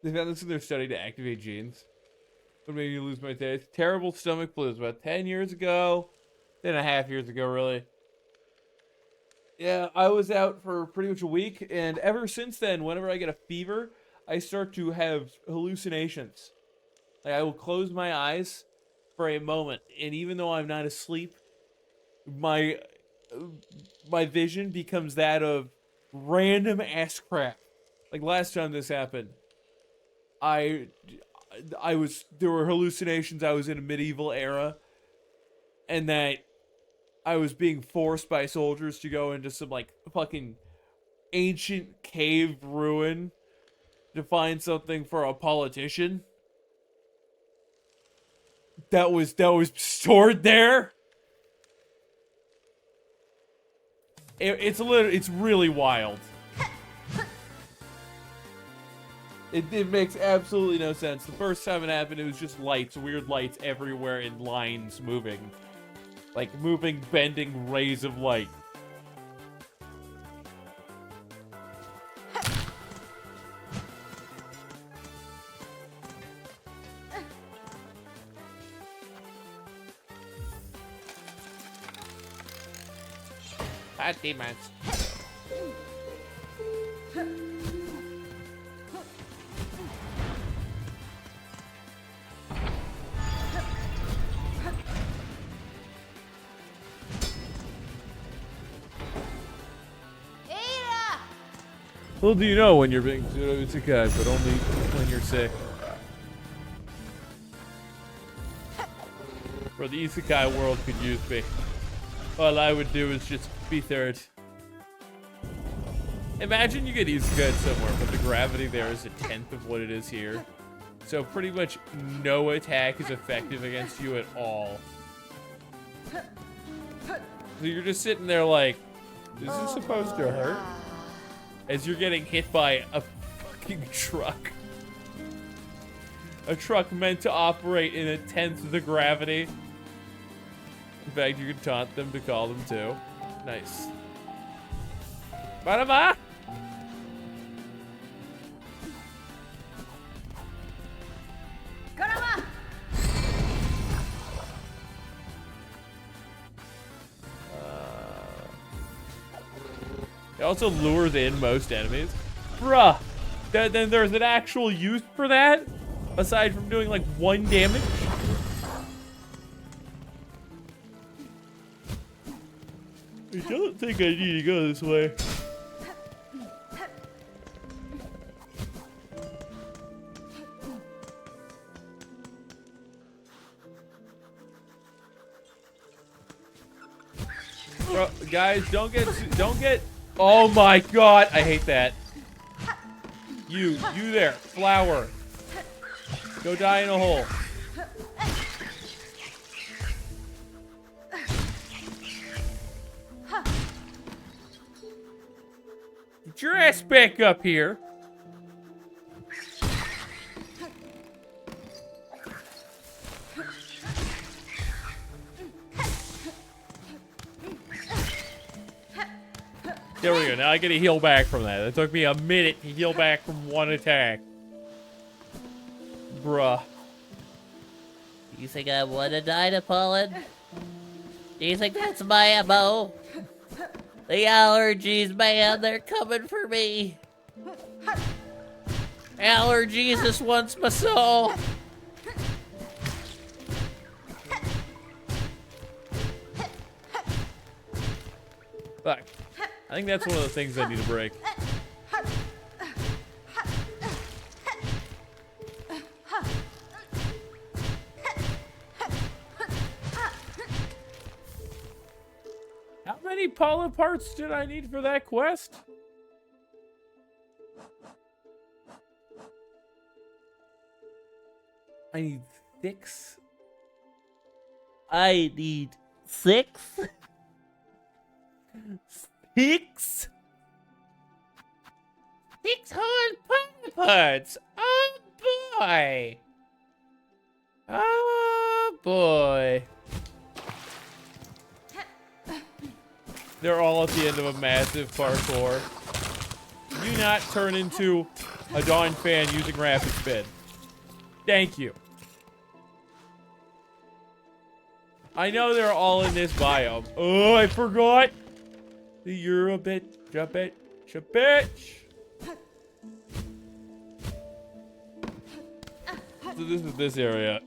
They found this in their study to activate genes. What made me lose my taste? Terrible stomach flu. It was about 10 years ago. 10.5 years ago, really. Yeah, I was out for pretty much a week, and ever since then, whenever I get a fever, I start to have hallucinations. Like, I will close my eyes for a moment, and even though I'm not asleep, my vision becomes that of random ass crap. Like last time this happened, there were hallucinations. I was in a medieval era, and that I was being forced by soldiers to go into some like fucking ancient cave ruin to find something for a politician that was stored there. It's really wild. It makes absolutely no sense. The first time it happened, it was just lights, weird lights everywhere and lines moving. Like moving, bending rays of light. Hot demons. Little do you know when you're being pseudo-isekai, but only when you're sick. Or the isekai world could use me. All I would do is just be third. Imagine you get isekai somewhere, but the gravity there is a tenth of what it is here. So pretty much no attack is effective against you at all. So you're just sitting there like, is this supposed to hurt? As you're getting hit by a fucking truck. A truck meant to operate in a tenth of the gravity. In fact, you can taunt them to call them too. Nice. Barama! Karama! It also lures in most enemies. Bruh! Then there's an actual use for that? Aside from doing like 1 damage? I don't think I need to go this way. Bro, guys, don't get. Oh my god, I hate that. You there, flower. Go die in a hole. Get your ass back up here. There we go. Now I get to heal back from that. It took me a minute to heal back from 1 attack. Bruh. You think I want to die to pollen? Do you think that's my MO? The allergies, man, they're coming for me. Allergies just wants my soul. Fuck. I think that's one of the things I need to break. How many pollen parts did I need for that quest? I need 6. I need 6. 6? 600 pollen parts. Oh boy. Oh boy. They're all at the end of a massive parkour. Do not turn into a Dawn fan using rapid spin. Thank you. I know they're all in this biome. Oh, I forgot. You're a bitch, a bitch, a bitch. So this is this area.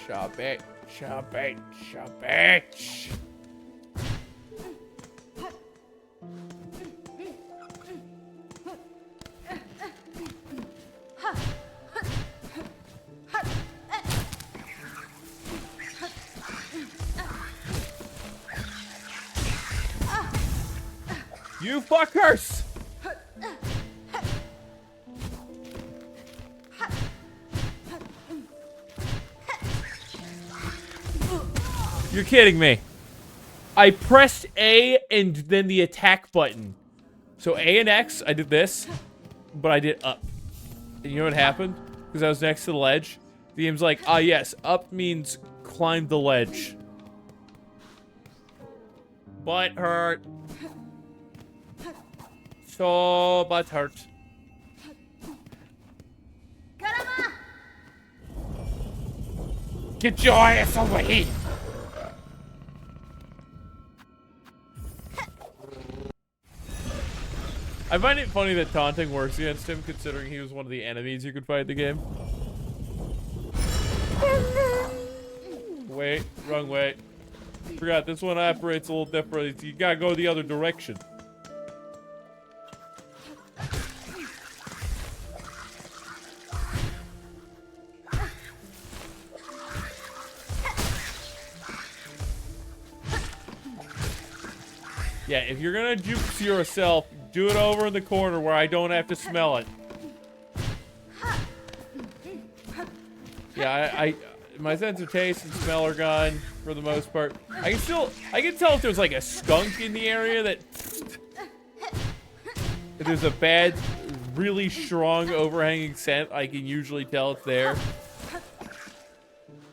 Shove it. You fuckers! You're kidding me. I pressed A and then the attack button. So A and X, I did this, but I did up. And you know what happened? Because I was next to the ledge. The game's like, ah yes, up means climb the ledge. Butt hurt. So butt hurt. Get your ass away! I find it funny that taunting works against him, considering he was one of the enemies you could fight in the game. Wait, wrong way. Forgot, this one operates a little different. You gotta go the other direction. Yeah, if you're gonna juke yourself, do it over in the corner where I don't have to smell it. Yeah, I my sense of taste and smell are gone for the most part. I can tell if there's like a skunk in the area that if there's a bad, really strong overhanging scent, I can usually tell it's there.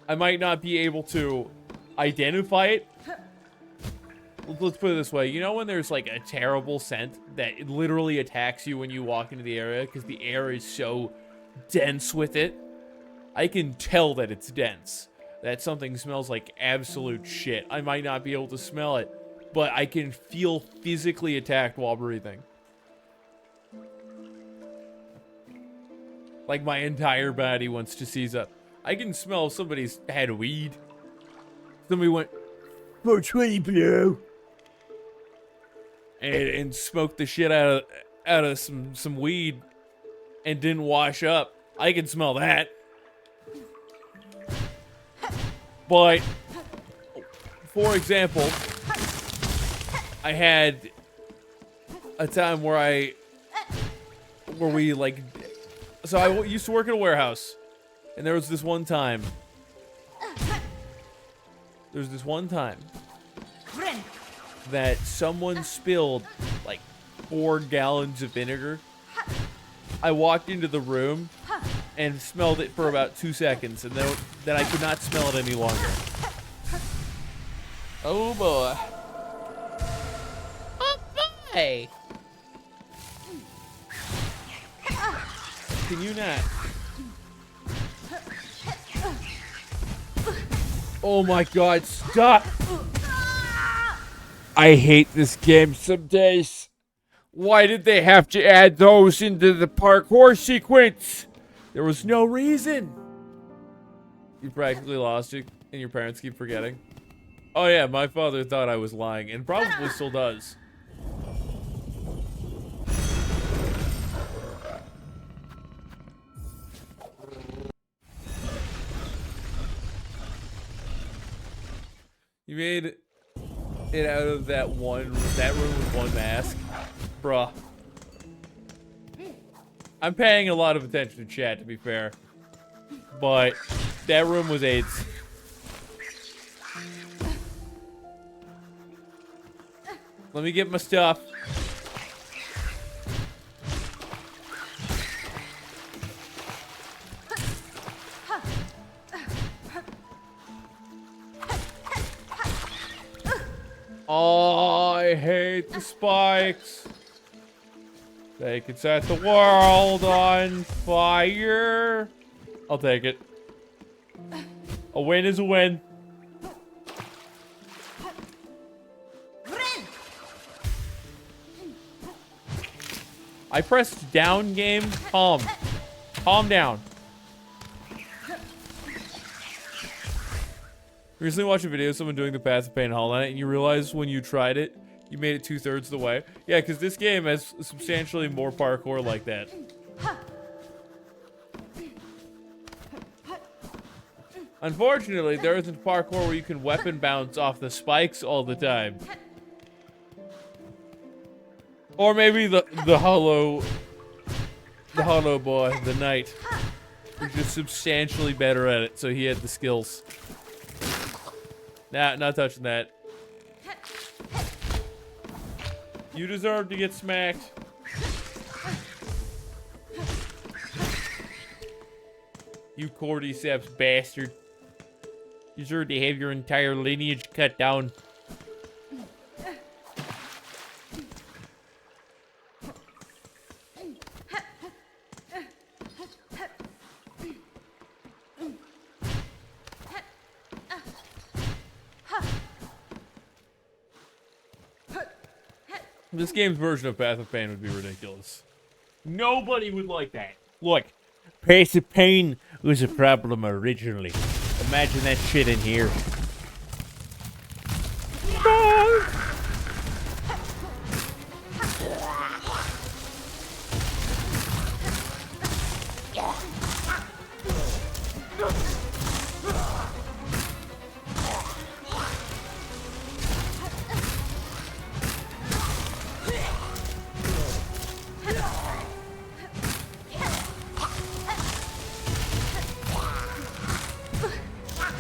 I might not be able to identify it. Let's put it this way. You know when there's like a terrible scent that it literally attacks you when you walk into the area because the air is so dense with it? I can tell that it's dense. That something smells like absolute shit. I might not be able to smell it, but I can feel physically attacked while breathing. Like my entire body wants to seize up. I can smell if somebody's had weed. Somebody went, 420 bro. And smoked the shit out of some weed and didn't wash up. I can smell that. But for example, I had a time where we like, so I used to work in a warehouse, and there was this one time that someone spilled like 4 gallons of vinegar. I walked into the room and smelled it for about 2 seconds, and then I could not smell it any longer. Oh boy. Oh boy! Can you not? Oh my god, stop! I hate this game some days. Why did they have to add those into the parkour sequence? There was no reason. You practically lost it, and your parents keep forgetting. Oh yeah, my father thought I was lying, and probably still does. You made it out of that room with one mask. Bruh. I'm paying a lot of attention to chat, to be fair. But that room was AIDS. Let me get my stuff. Oh, I hate the spikes. They can set the world on fire. I'll take it. A win is a win. I pressed down game. Calm. Calm down. Recently watched a video of someone doing the Path of Pain Hollow Knight, and you realize when you tried it, you made it 2/3 of the way. Yeah, because this game has substantially more parkour like that. Unfortunately, there isn't parkour where you can weapon bounce off the spikes all the time. Or maybe the hollow boy, the knight, was just substantially better at it, so he had the skills. Nah, not touching that. You deserve to get smacked. You cordyceps bastard. You deserve to have your entire lineage cut down. This game's version of Path of Pain would be ridiculous. Nobody would like that. Look, Path of Pain was a problem originally. Imagine that shit in here.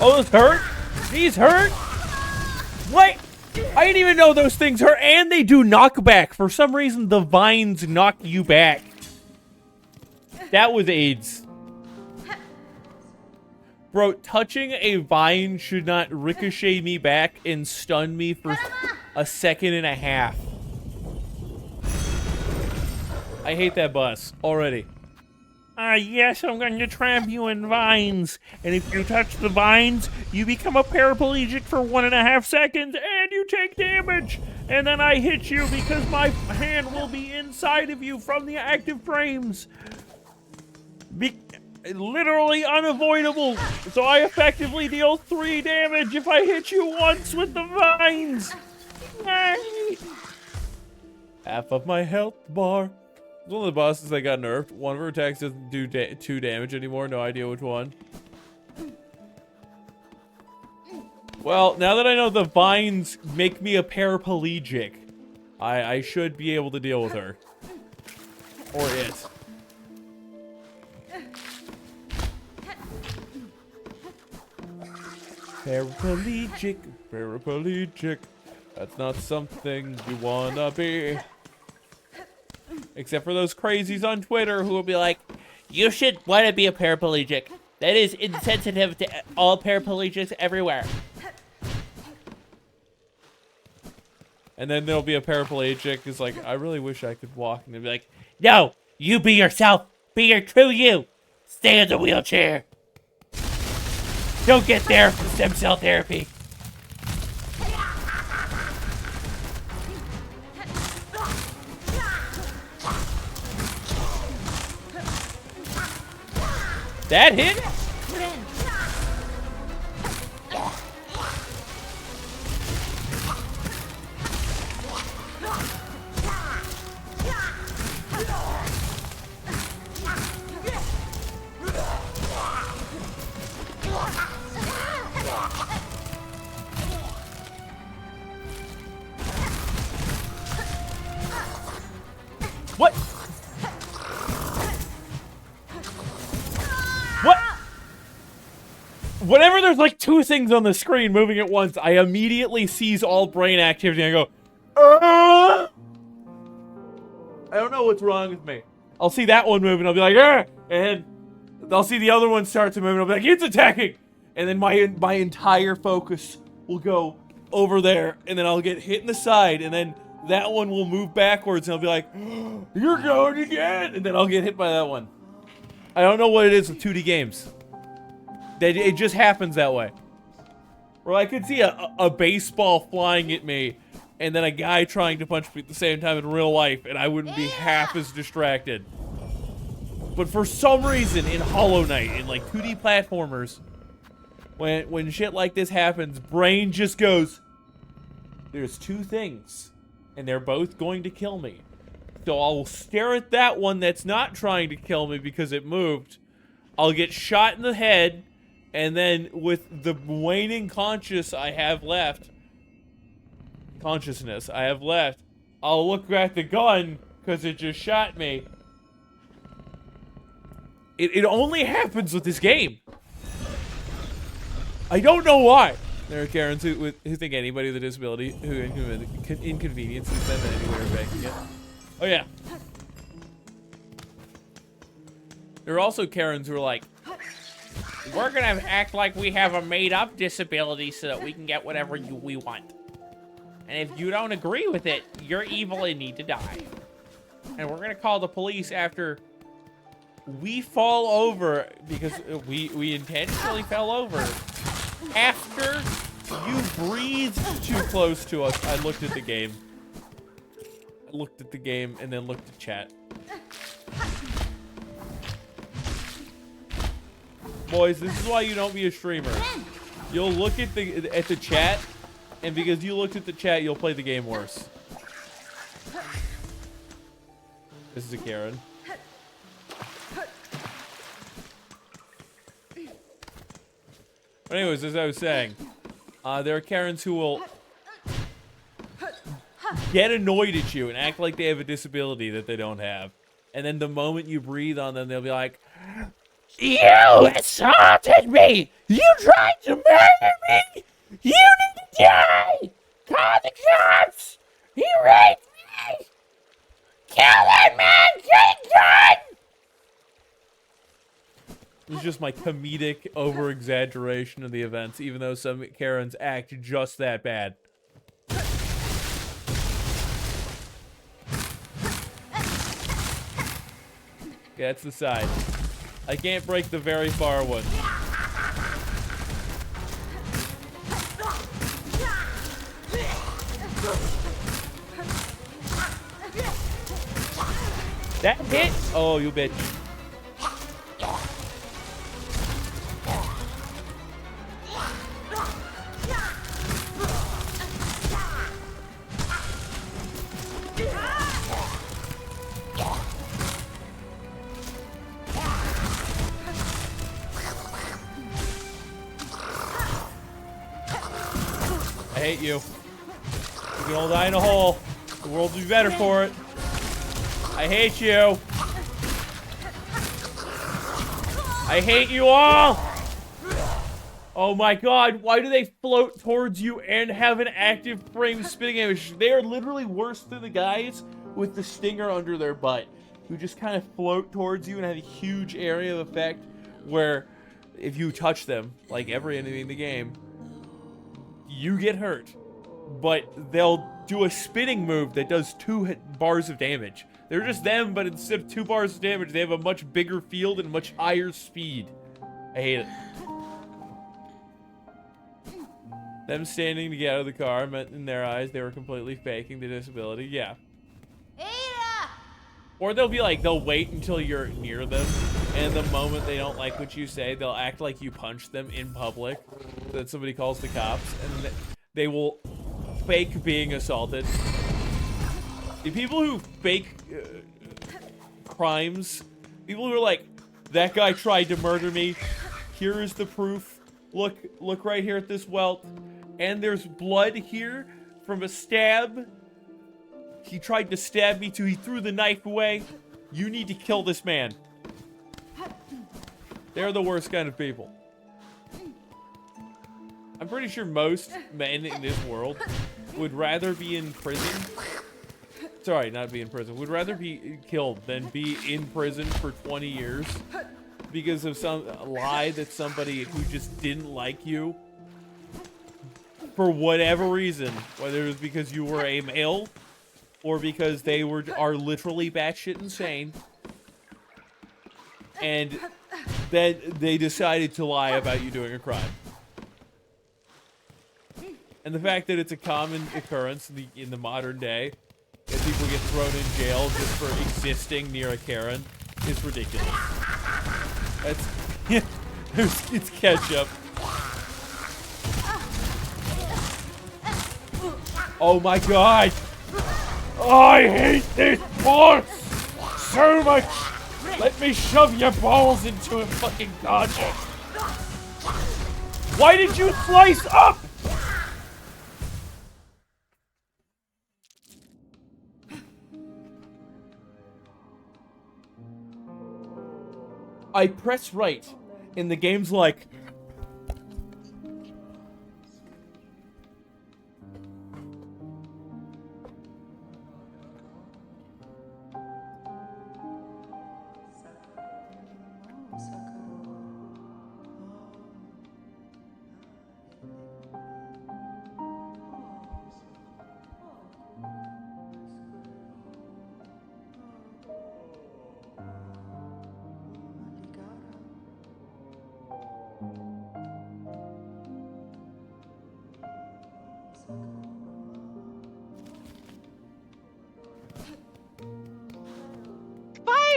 Oh, those hurt? These hurt? What? I didn't even know those things hurt, and they do knockback. For some reason, the vines knock you back. That was AIDS. Bro, touching a vine should not ricochet me back and stun me for a second and a half. I hate that bus already. Yes, I'm going to trap you in vines. And if you touch the vines, you become a paraplegic for 1.5 seconds and you take damage. And then I hit you because my hand will be inside of you from the active frames. Literally unavoidable. So I effectively deal 3 damage if I hit you once with the vines. Half of my health bar. One of the bosses that got nerfed. One of her attacks doesn't do 2 damage anymore. No idea which one. Well, now that I know the vines make me a paraplegic, I should be able to deal with her. Or it. Paraplegic. That's not something you wanna be. Except for those crazies on Twitter who will be like, you should want to be a paraplegic. That is insensitive to all paraplegics everywhere. And then there'll be a paraplegic who's like, I really wish I could walk. And they'll be like, no, you be yourself. Be your true you. Stay in the wheelchair. Don't get there for stem cell therapy. That hit? What? What? Whenever there's like 2 things on the screen moving at once, I immediately seize all brain activity and I go, I don't know what's wrong with me. I'll see that one move and I'll be like, and I'll see the other one start to move and I'll be like, it's attacking. And then my entire focus will go over there and then I'll get hit in the side and then that one will move backwards and I'll be like, you're going again. And then I'll get hit by that one. I don't know what it is with 2D games. It just happens that way. Or I could see a baseball flying at me and then a guy trying to punch me at the same time in real life and I wouldn't be half as distracted. But for some reason in Hollow Knight, in like 2D platformers, when shit like this happens, brain just goes, there's 2 things and they're both going to kill me. So I'll stare at that one that's not trying to kill me because it moved. I'll get shot in the head, and then with the waning consciousness I have left, I'll look at the gun because it just shot me. It only happens with this game. I don't know why. There are Karens who think anybody with a disability who inconveniences them in any way or making it. Oh yeah. There are also Karens who are like, we're gonna act like we have a made-up disability so that we can get whatever we want. And if you don't agree with it, you're evil and need to die. And we're gonna call the police after we fall over, because we intentionally fell over. After you breathed too close to us, I looked at the game. looked at the game, and then looked at chat. Boys, this is why you don't be a streamer. You'll look at the chat, and because you looked at the chat, you'll play the game worse. This is a Karen. But anyways, as I was saying, there are Karens who will get annoyed at you and act like they have a disability that they don't have. And then the moment you breathe on them, they'll be like, "You assaulted me! You tried to murder me! You need to die! Call the cops! He raped me! Kill that man! Get gun!" This is just my comedic over-exaggeration of the events, even though some Karens act just that bad. Okay, that's the side. I can't break the very far one. That hit? Oh, you bitch. I hate you. You can all die in a hole. The world will be better for it. I hate you. I hate you all. Oh my god, why do they float towards you and have an active frame spitting image? They are literally worse than the guys with the stinger under their butt, who just kind of float towards you and have a huge area of effect where if you touch them, like every enemy in the game, you get hurt. But they'll do a spitting move that does 2 bars of damage. They're just them, but instead of 2 bars of damage, they have a much bigger field and much higher speed. I hate it. Them standing to get out of the car meant in their eyes they were completely faking the disability. Yeah. Ada! Or they'll be like, they'll wait until you're near them, and the moment they don't like what you say, they'll act like you punched them in public, so that somebody calls the cops, and they will fake being assaulted. The people who fake crimes, people who are like, that guy tried to murder me, here is the proof, look right here at this welt, and there's blood here from a stab. He tried to stab me too, he threw the knife away. You need to kill this man. They're the worst kind of people. I'm pretty sure most men in this world would rather be in prison. Sorry, not be in prison. Would rather be killed than be in prison for 20 years because of some lie that somebody who just didn't like you for whatever reason, whether it was because you were a male or because they are literally batshit insane, and then they decided to lie about you doing a crime. And the fact that it's a common occurrence in the modern day, that people get thrown in jail just for existing near a Karen, is ridiculous. That's, it's ketchup. Oh my god! I hate this boss so much! Let me shove your balls into a fucking gotcha! Why did you slice up? I press right, and the game's like,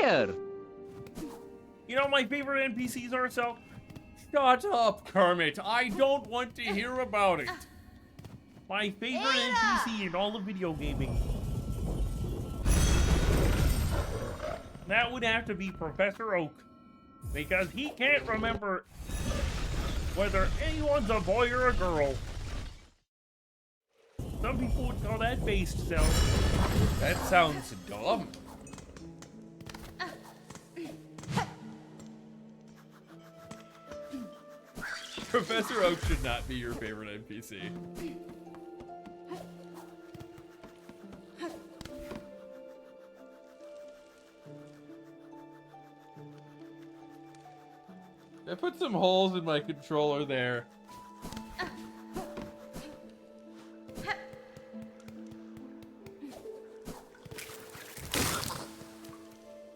here? You know my favorite NPCs are, Sal? Shut up, Kermit. I don't want to hear about it. My favorite NPC in all of video gaming. That would have to be Professor Oak. Because he can't remember whether anyone's a boy or a girl. Some people would call that based, Sal. That sounds dumb. Professor Oak should not be your favorite NPC. I put some holes in my controller there.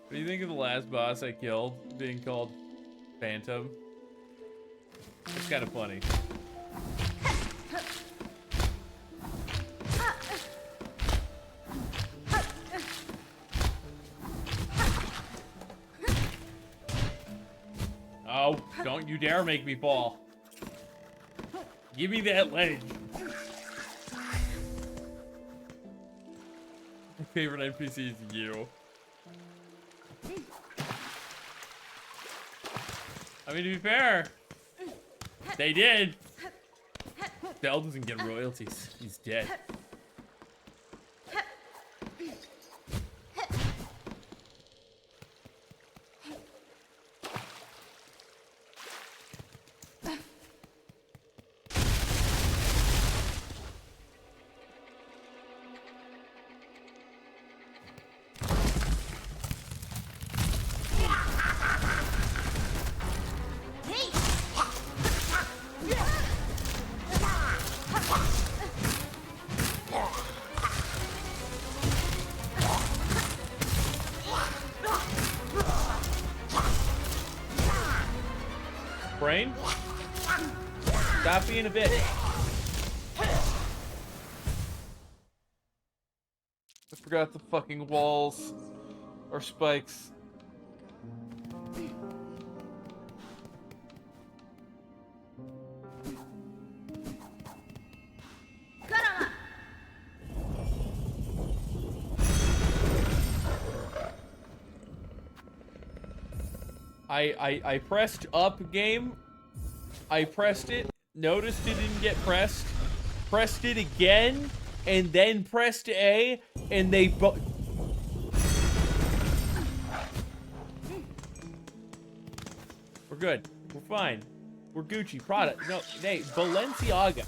What do you think of the last boss I killed being called Phantom? It's kind of funny. Oh, don't you dare make me fall. Give me that ledge. My favorite NPC is you. I mean, to be fair, they did. Bell doesn't get royalties. He's dead. Brain? Stop being a bitch. I forgot the fucking walls are spikes. I pressed up game. I pressed it, noticed it didn't get pressed it again, and then pressed A, and they both. We're good. We're fine. We're Gucci. Prada. No, hey, Balenciaga.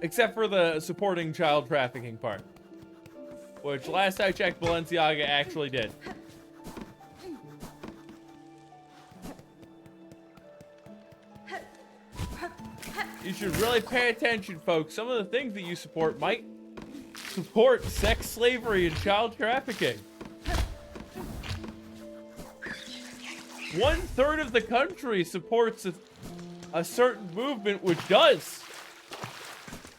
Except for the supporting child trafficking part. Which, last I checked, Balenciaga actually did. You should really pay attention, folks. Some of the things that you support might support sex slavery and child trafficking. 1/3 of the country supports a certain movement which does.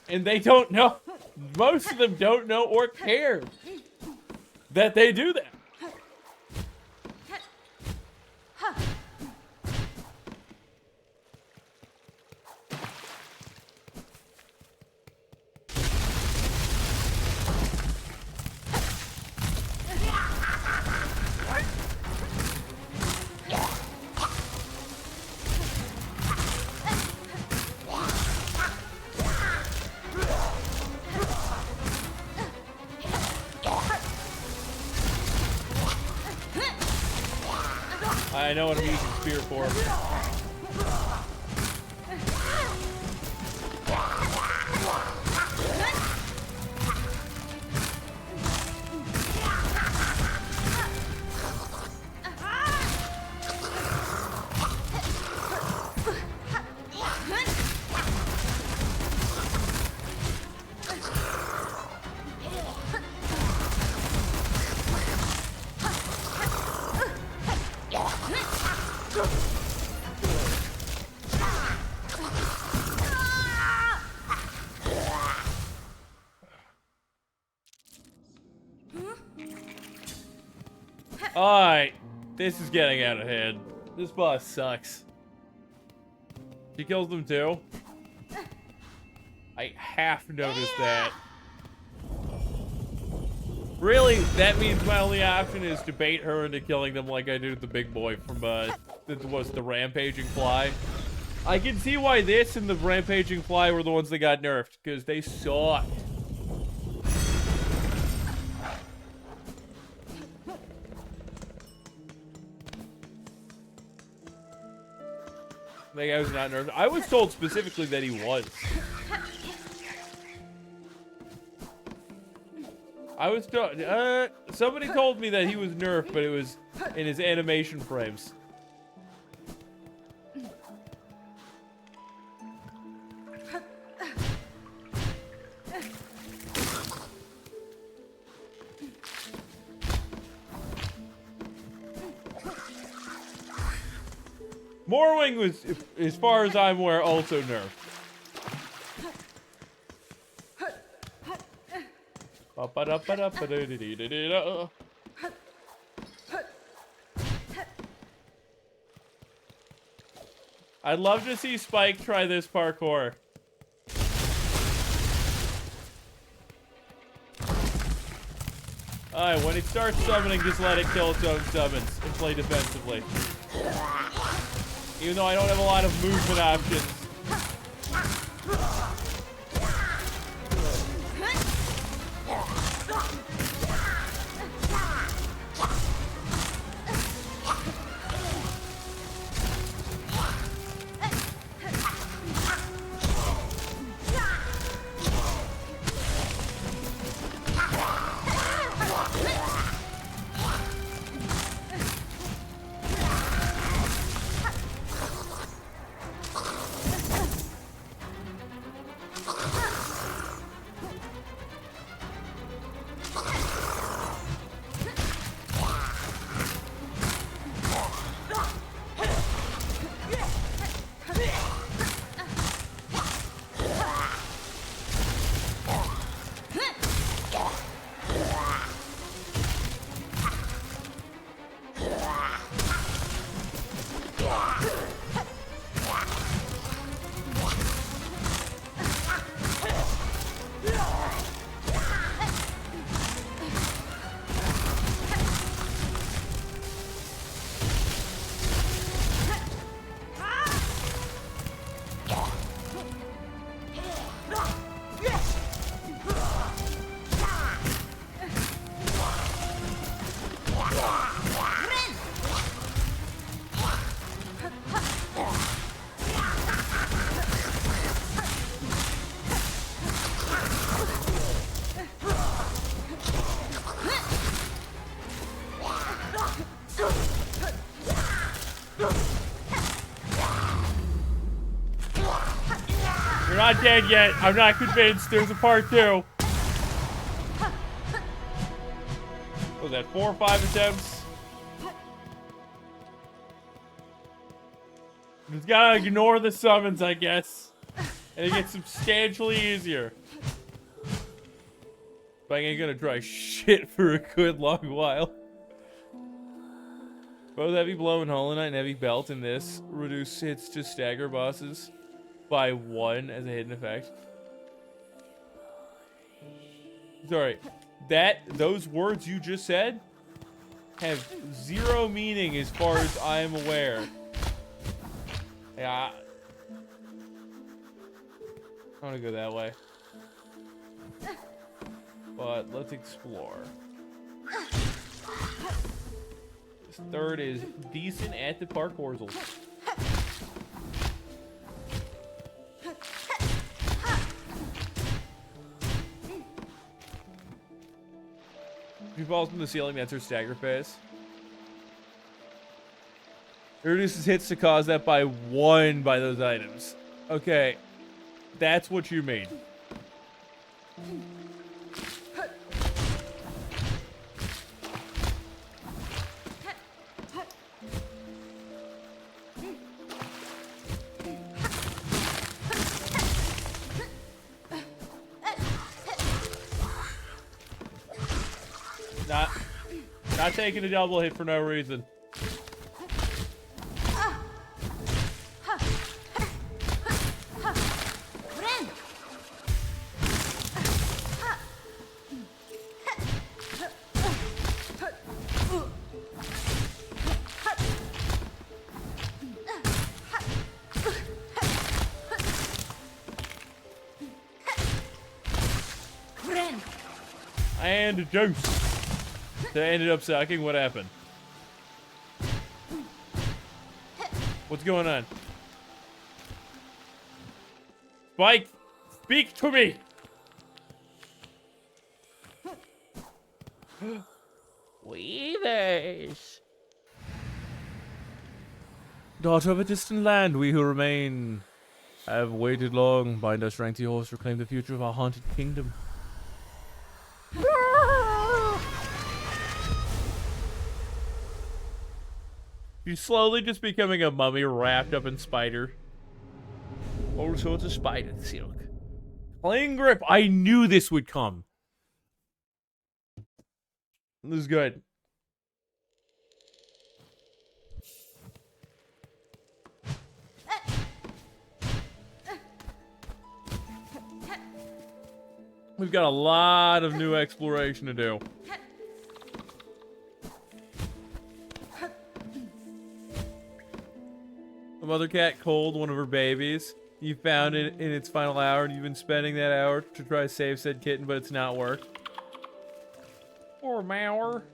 And they don't know. Most of them don't know or care that they do that. I know what I'm using spear for. Alright. This is getting out of hand. This boss sucks. She kills them too? I half noticed that. Really, that means my only option is to bait her into killing them like I did the big boy from, was the Rampaging Fly. I can see why this and the Rampaging Fly were the ones that got nerfed, because they suck. That guy was not nerfed. I was told specifically that he was. I was told, somebody told me that he was nerfed, but it was in his animation frames. Morwing was, as far as I'm aware, also nerfed. I'd love to see Spike try this parkour. Alright, when it starts summoning, just let it kill its own summons and play defensively. Even though I don't have a lot of movement options. You're not dead yet. I'm not convinced. There's a part 2. What was that, 4 or 5 attempts? Just gotta ignore the summons, I guess. And it gets substantially easier. But I ain't gonna try shit for a good long while. Both Heavy Blow and Hollow Knight and Heavy Belt in this reduce hits to stagger bosses by 1 as a hidden effect. Sorry, those words you just said have 0 meaning as far as I am aware. Yeah, I want to go that way, but let's explore. This third is decent at the parkoursals. If she falls from the ceiling, that's her stagger phase. It reduces hits to cause that by 1 by those items. Okay, that's what you mean. Not Not taking a double hit for no reason. And a juice. They ended up sucking. What happened? What's going on? Spike, speak to me. Weavers. Daughter of a distant land, we who remain have waited long. Bind our strength to your horse, reclaim the future of our haunted kingdom. She's slowly just becoming a mummy wrapped up in spider. All sorts of spider silk. Cling grip. I knew this would come. This is good. We've got a lot of new exploration to do. The mother cat cold one of her babies. You found it in its final hour, and you've been spending that hour to try to save said kitten, but it's not worked. Poor Mauer.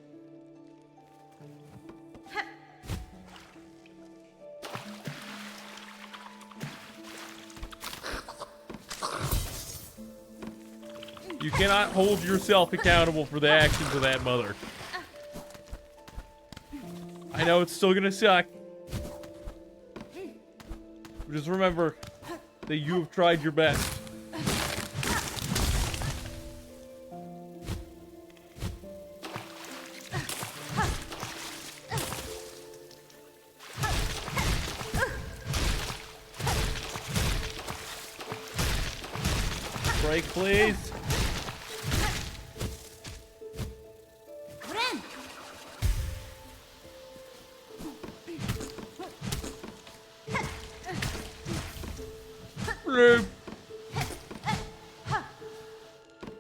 You cannot hold yourself accountable for the actions of that mother. I know it's still gonna suck. Just remember that you have tried your best. Break, please.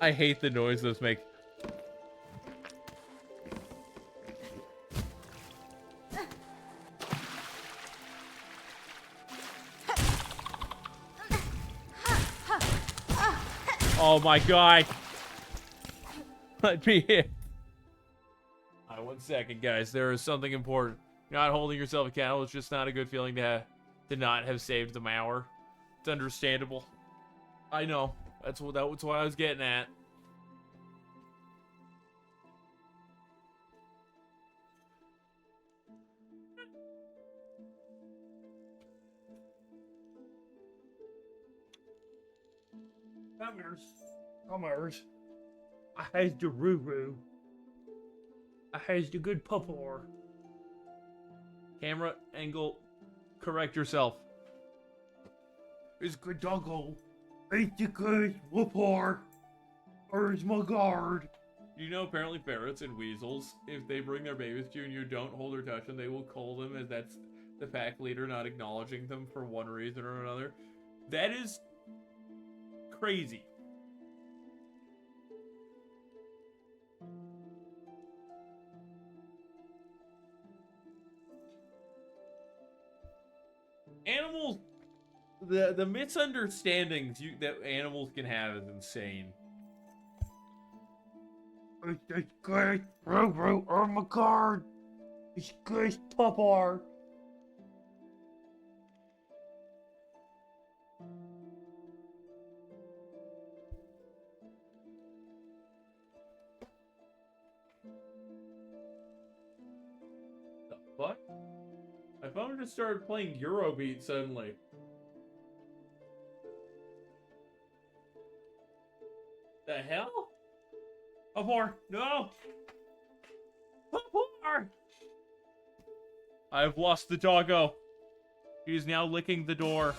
I hate the noise those make. Oh my god. Let me in. Alright, 1 second, guys. There is something important. You're not holding yourself accountable. It's just not a good feeling to not have saved the Mauer. It's understandable. I know. That's what I was getting at. Comers. I has the Ruru. I has the good pupor. Camera angle. Correct yourself. It's good doggo. It's the good whoopor. Where's my guard? You know, apparently ferrets and weasels, if they bring their babies to you and you don't hold or touch them, they will call them as that's the pack leader not acknowledging them for one reason or another. That is crazy. Animals, the misunderstandings that animals can have is insane. It's good, Ruru, oh my god. It's good, Pupar. The fuck? My phone just started playing Eurobeat suddenly. The hell? Pupar, no! Pupar! I've lost the doggo. He is now licking the door.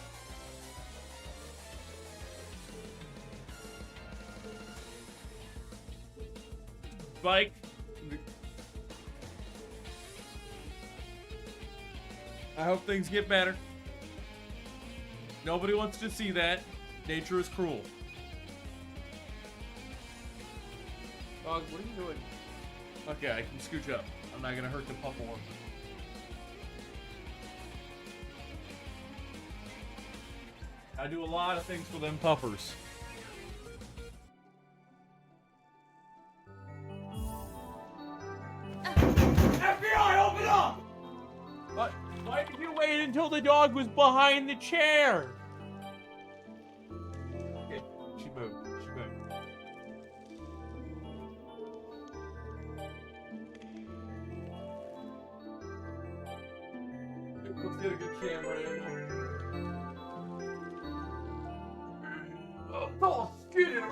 Spike. I hope things get better. Nobody wants to see that. Nature is cruel. Dog, what are you doing? Okay, I can scooch up. I'm not gonna hurt the pup more. I do a lot of things for them puppers. FBI, open up! What? Why did you wait until the dog was behind the chair? Okay, she moved. She moved. Let's get a good camera angle. Oh, skin!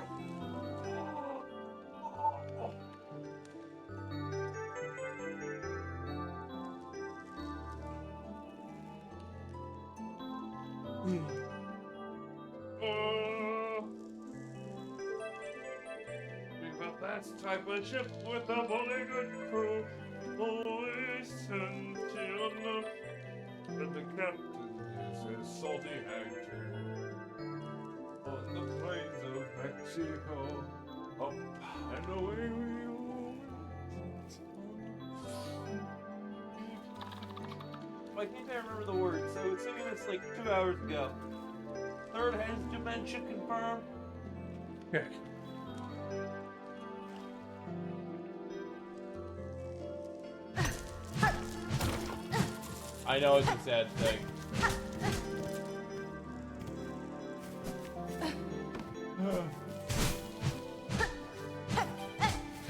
That's the type of ship with a bully good crew. Always send to look. And the captain is a salty actor. On the plains of Mexico, up and away we went. I think I remember the words, so it's singing this like 2 hours ago. Third has dementia confirmed. Okay. I know it's a sad thing.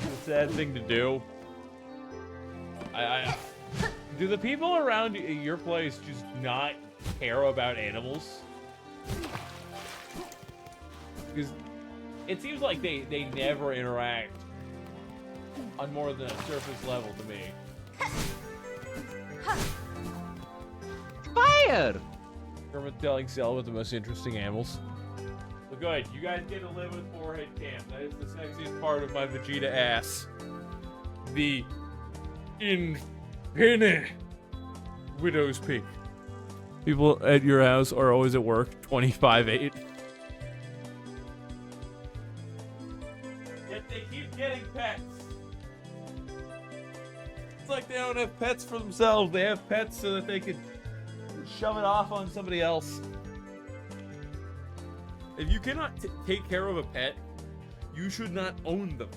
It's a sad thing to do. Do the people around your place just not care about animals? Because it seems like they never interact on more than a surface level to me. Fire! Kermit telling Cell with the most interesting animals. But good, you guys get to live with forehead cam. That is the sexiest part of my Vegeta ass. The infinite widow's peak. People at your house are always at work 25/8. Yet they keep getting pets. It's like they don't have pets for themselves. They have pets so that they could shove it off on somebody else. If you cannot take care of a pet, you should not own them.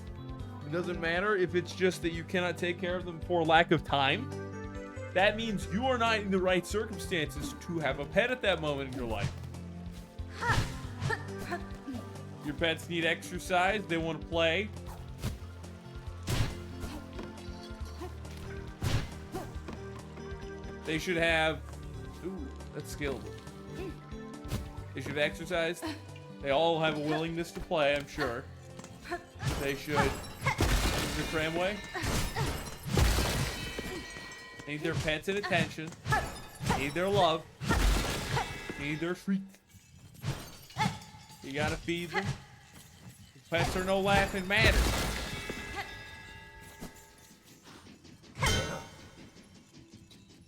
It doesn't matter if it's just that you cannot take care of them for lack of time. That means you are not in the right circumstances to have a pet at that moment in your life. Your pets need exercise, they want to play. They should have... Ooh, that's skilled. They should have exercise. They all have a willingness to play, I'm sure. They should use the tramway. They need their pets and attention. They need their love. They need their treat. You gotta feed them. Pets are no laughing matter.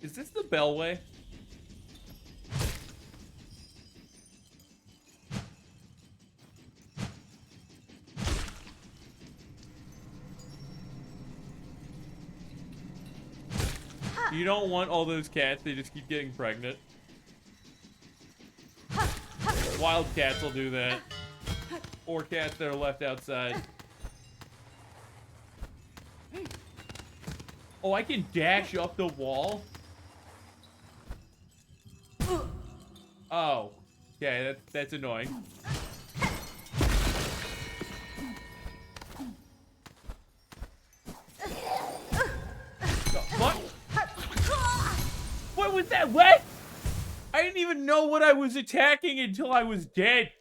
Is this the Bellway? You don't want all those cats, they just keep getting pregnant. Wild cats will do that. Or cats that are left outside. Oh, I can dash up the wall? Oh. Okay, that's annoying. What? What was that? What? I didn't even know what I was attacking until I was dead.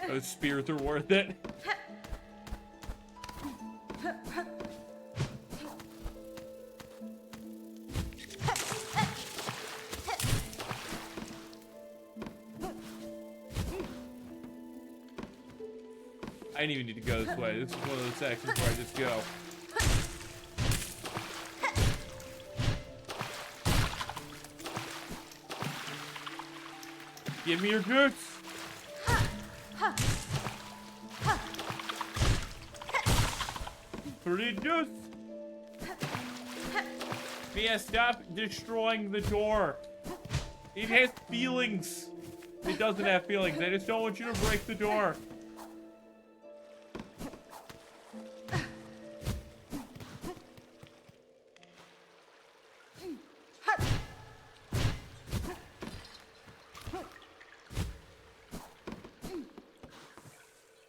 Those spears are worth it. didn't even need to go this way. This is one of those sections where I just go. Give me your goods. Pretty good. Mia, stop destroying the door. It has feelings. It doesn't have feelings. I just don't want you to break the door.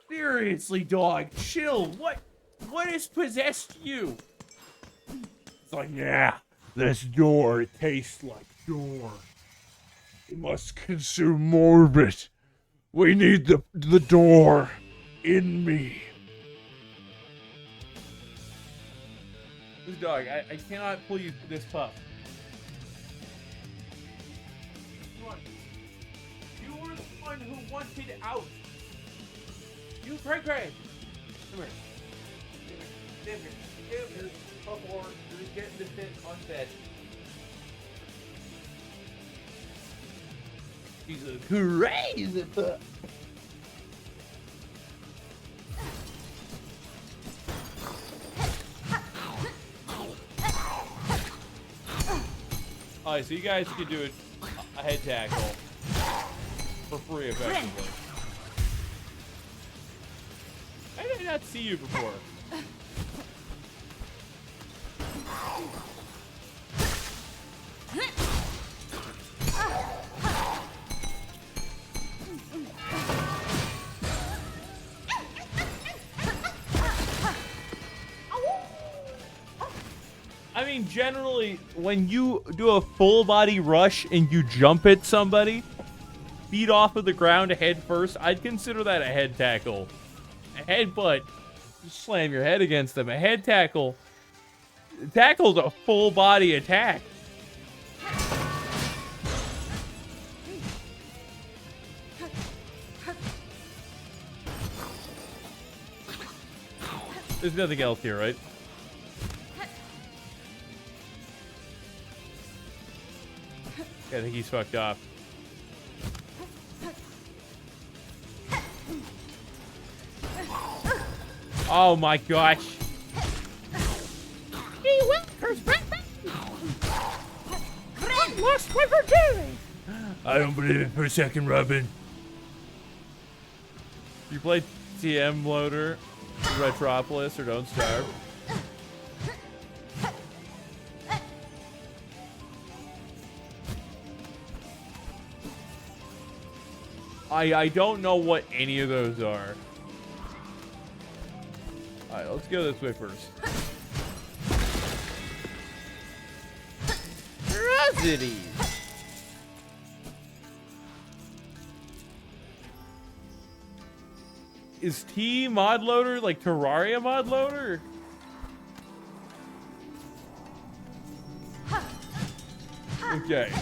Seriously, dog, chill. What has possessed you? It's like, yeah, this door, it tastes like door. We must consume more of it. We need the door in me. This dog, I cannot pull you this pup. You were the one who wanted out. You cray. Come here. Come here. Before you're getting this bit unfed. He's a crazy pup. Alright, so you guys can do a head tackle for free, effectively. I did not see you before. I mean, generally, when you do a full body rush and you jump at somebody, feet off of the ground head first, I'd consider that a head tackle. A headbutt, you slam your head against them. A head tackle's a full body attack. There's nothing else here, right? I think he's fucked up. Oh my gosh. Gee willikers, Batman! I lost my virginity! I don't believe it for a second, Robin. You play TM Loader, Retropolis, or Don't Starve? I don't know what any of those are. Alright, let's go this way first. Curiosity! Is T mod loader like Terraria mod loader? Okay.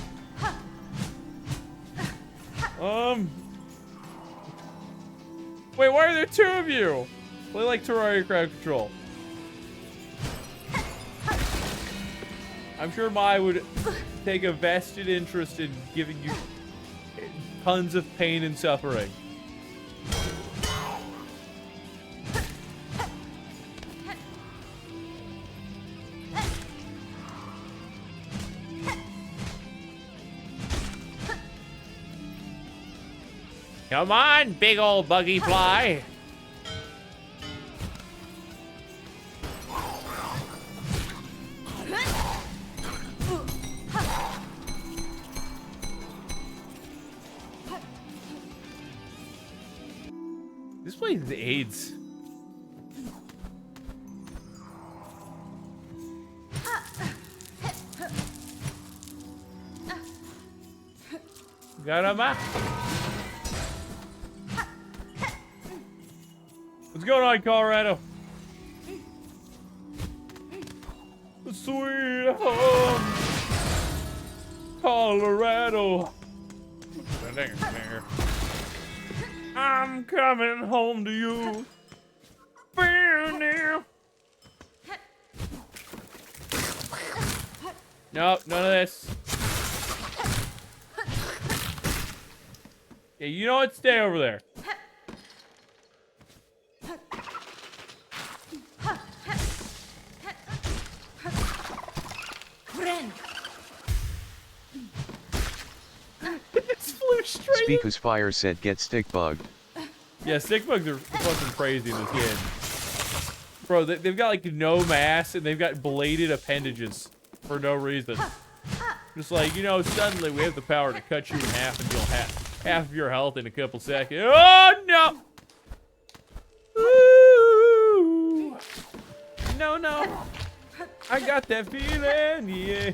Wait, why are there two of you? Play like Terraria Crowd Control. I'm sure Mai would take a vested interest in giving you tons of pain and suffering. Come on, big old buggy fly! This place is AIDS. Got a map. What's going on, Colorado? Sweet home, Colorado. I'm coming home to you. Nope, none of this. Yeah, you know what? Stay over there. Friend. This flew straight in. Speakus Fire said get stick bugged. Yeah, stick bugs are fucking crazy in this game. Bro, they've got like no mass and they've got bladed appendages for no reason. Just like, you know, suddenly we have the power to cut you in half and deal half of your health in a couple seconds. Oh, no! Ooh. No, no. I got that feeling, yeah.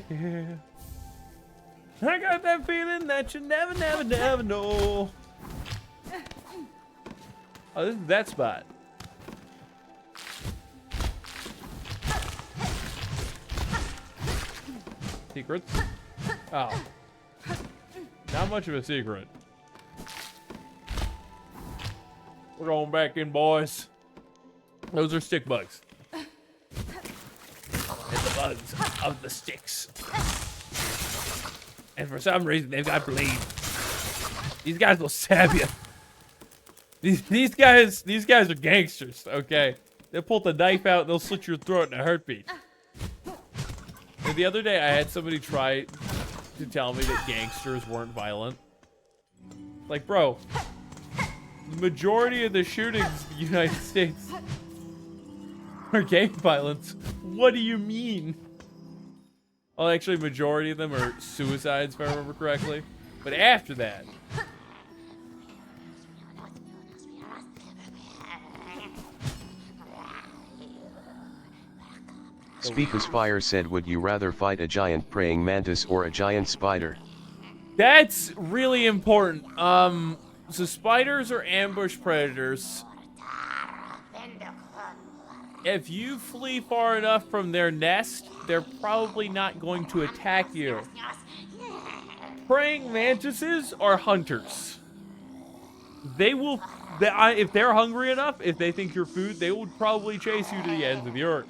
I got that feeling that you never, never, never know. Oh, this is that spot. Secrets? Oh. Not much of a secret. We're going back in, boys. Those are stick bugs. And the bugs of the sticks. And for some reason, they've got blade. These guys will stab you. These guys are gangsters, okay? They'll pull the knife out and they'll slit your throat in a heartbeat. And the other day, I had somebody try to tell me that gangsters weren't violent. Like, bro, the majority of the shootings in the United States are gang violence. What do you mean? Well, actually, majority of them are suicides, if I remember correctly. But after that... Speakus Fire said, would you rather fight a giant praying mantis or a giant spider? That's really important. So spiders are ambush predators. If you flee far enough from their nest, they're probably not going to attack you. Praying mantises are hunters. They will, if they're hungry enough, if they think you're food, they will probably chase you to the ends of the earth.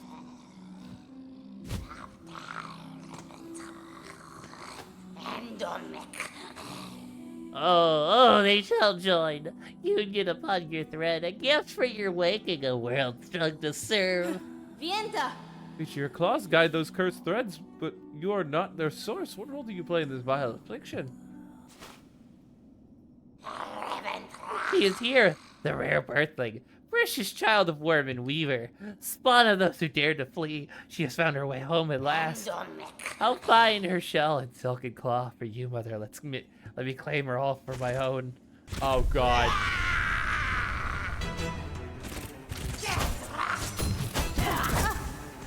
Oh, they shall join. Union upon your thread, a gift for your waking, a world strung to serve. Vienta. It's your claws guide those cursed threads, but you are not their source. What role do you play in this vile affliction? She is here, the rare birthling, precious child of worm and weaver, spawn of those who dared to flee. She has found her way home at last. How fine her shell and silken claw for you, mother. Let me claim her all for my own. Oh, God.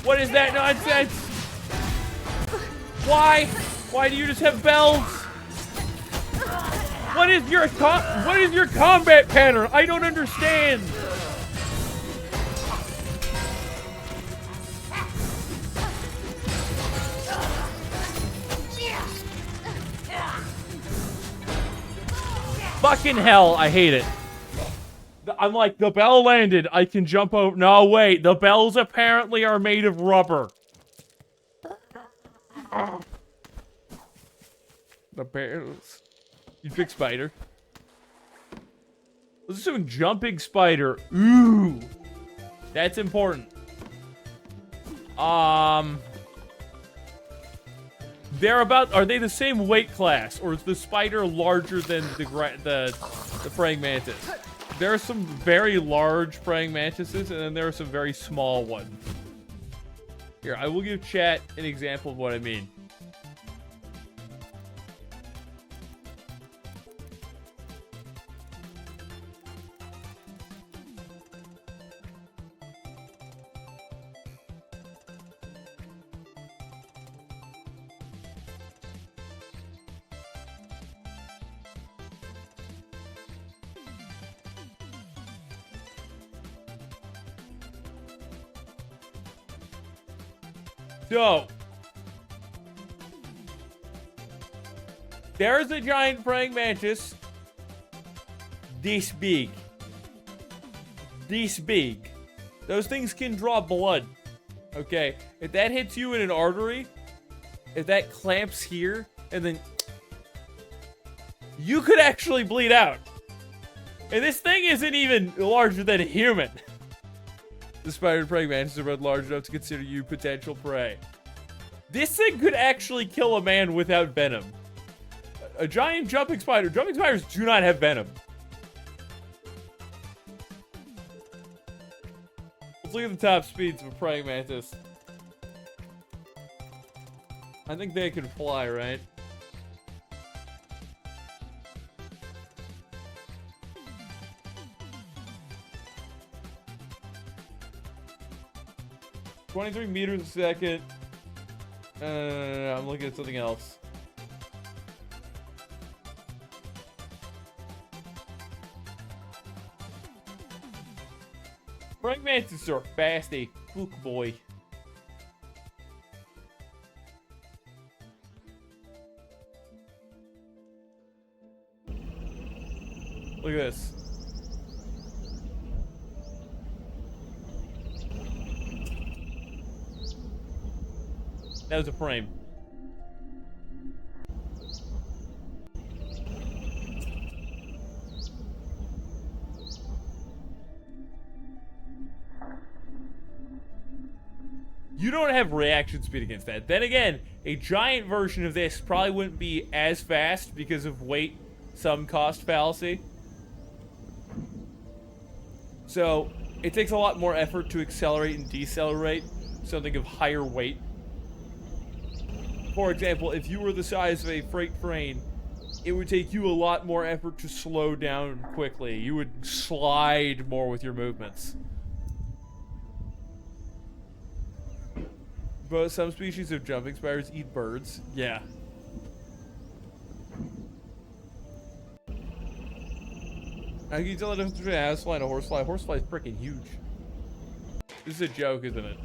What is that nonsense? Why? Why do you just have bells? What is your combat pattern? I don't understand. Fucking hell, I hate it. I'm like, the bell landed, I can jump over. No, wait, the bells apparently are made of rubber. The bells. You pick spider. Let's do jumping spider. Ooh. That's important. Are they the same weight class, or is the spider larger than the praying mantis? There are some very large praying mantises, and then there are some very small ones. Here, I will give chat an example of what I mean. So, there's a giant praying mantis this big. Those things can draw blood. Okay, if that hits you in an artery, if that clamps here, and then you could actually bleed out. And this thing isn't even larger than a human. The spider praying mantis are large enough to consider you potential prey. This thing could actually kill a man without venom. A giant jumping spider. Jumping spiders do not have venom. Let's look at the top speeds of a praying mantis. I think they can fly, right? "23 meters a second. No, I'm looking at something else. Praying mantises are fasty. Book boy. Look at this. That was a frame. You don't have reaction speed against that. Then again, a giant version of this probably wouldn't be as fast because of weight sum cost fallacy. So it takes a lot more effort to accelerate and decelerate something of higher weight. For example, if you were the size of a freight train, it would take you a lot more effort to slow down quickly. You would slide more with your movements. But some species of jumping spiders eat birds. Yeah. How can you tell the difference between a housefly and a horsefly? A horsefly is freaking huge. This is a joke, isn't it?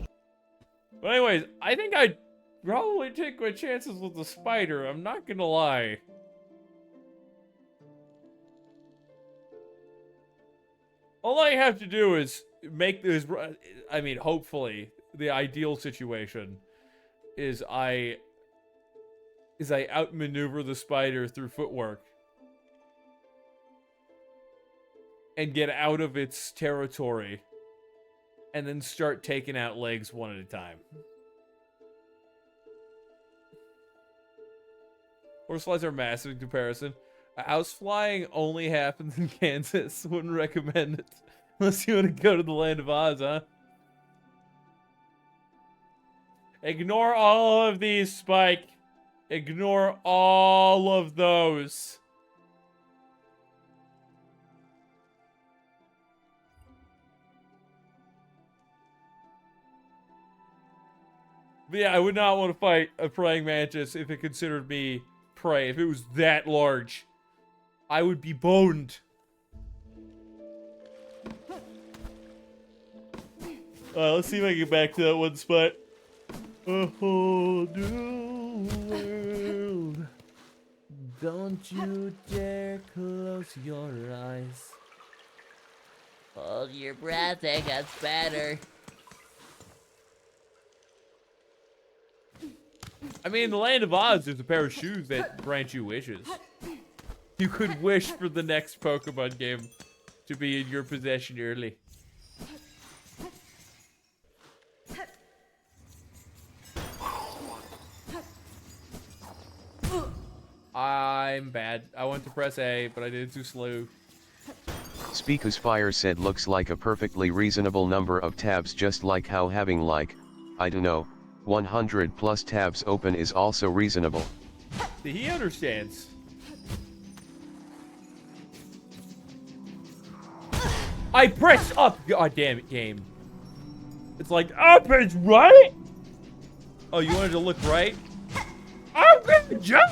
But anyways, I think I'd probably take my chances with the spider. I'm not gonna lie. All I have to do is make this... I mean, hopefully, the ideal situation is I outmaneuver the spider through footwork and get out of its territory and then start taking out legs one at a time. Horseflies are massive in comparison. House flying only happens in Kansas. Wouldn't recommend it. Unless you want to go to the land of Oz, huh? Ignore all of these, Spike. Ignore all of those. But yeah, I would not want to fight a praying mantis if it considered me prey. If it was that large, I would be boned. Alright, let's see if I can get back to that one spot. A whole new world. Don't you dare close your eyes. Hold your breath, it gets better. I mean, in the land of Oz, there's a pair of shoes that grant you wishes. You could wish for the next Pokemon game to be in your possession early. I'm bad. I went to press A, but I did it too slow. Speakus Fire said looks like a perfectly reasonable number of tabs, just like how having like, I don't know, 100 plus tabs open is also reasonable. He understands. I pressed up! God damn it, game. It's like, up is right? Oh, you wanted to look right? I'm gonna jump!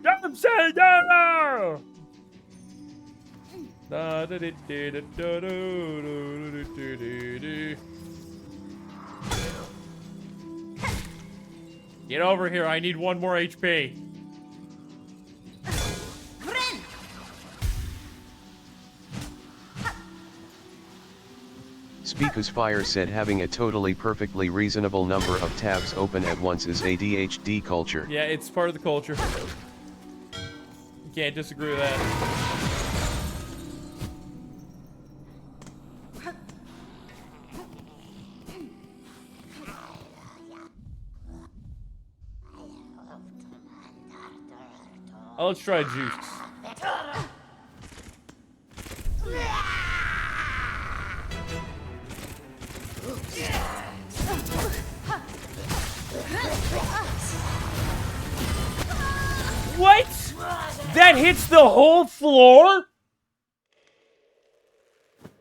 Jump, Sandra! Get over here, I need one more HP. Speakus Fire said having a totally perfectly reasonable number of tabs open at once is ADHD culture. Yeah, it's part of the culture. You can't disagree with that. Oh, let's try juice. What? That hits the whole floor?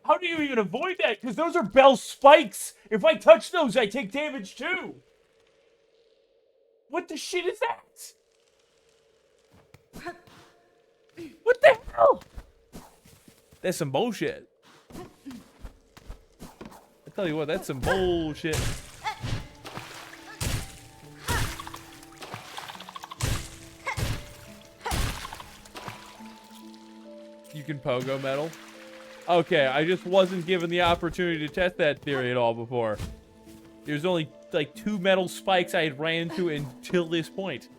How do you even avoid that? Because those are bell spikes. If I touch those, I take damage too. What the shit is that? What the hell? That's some bullshit. I tell you what, that's some bullshit. You can pogo metal? Okay, I just wasn't given the opportunity to test that theory at all before. There's only like 2 metal spikes I had ran into until this point.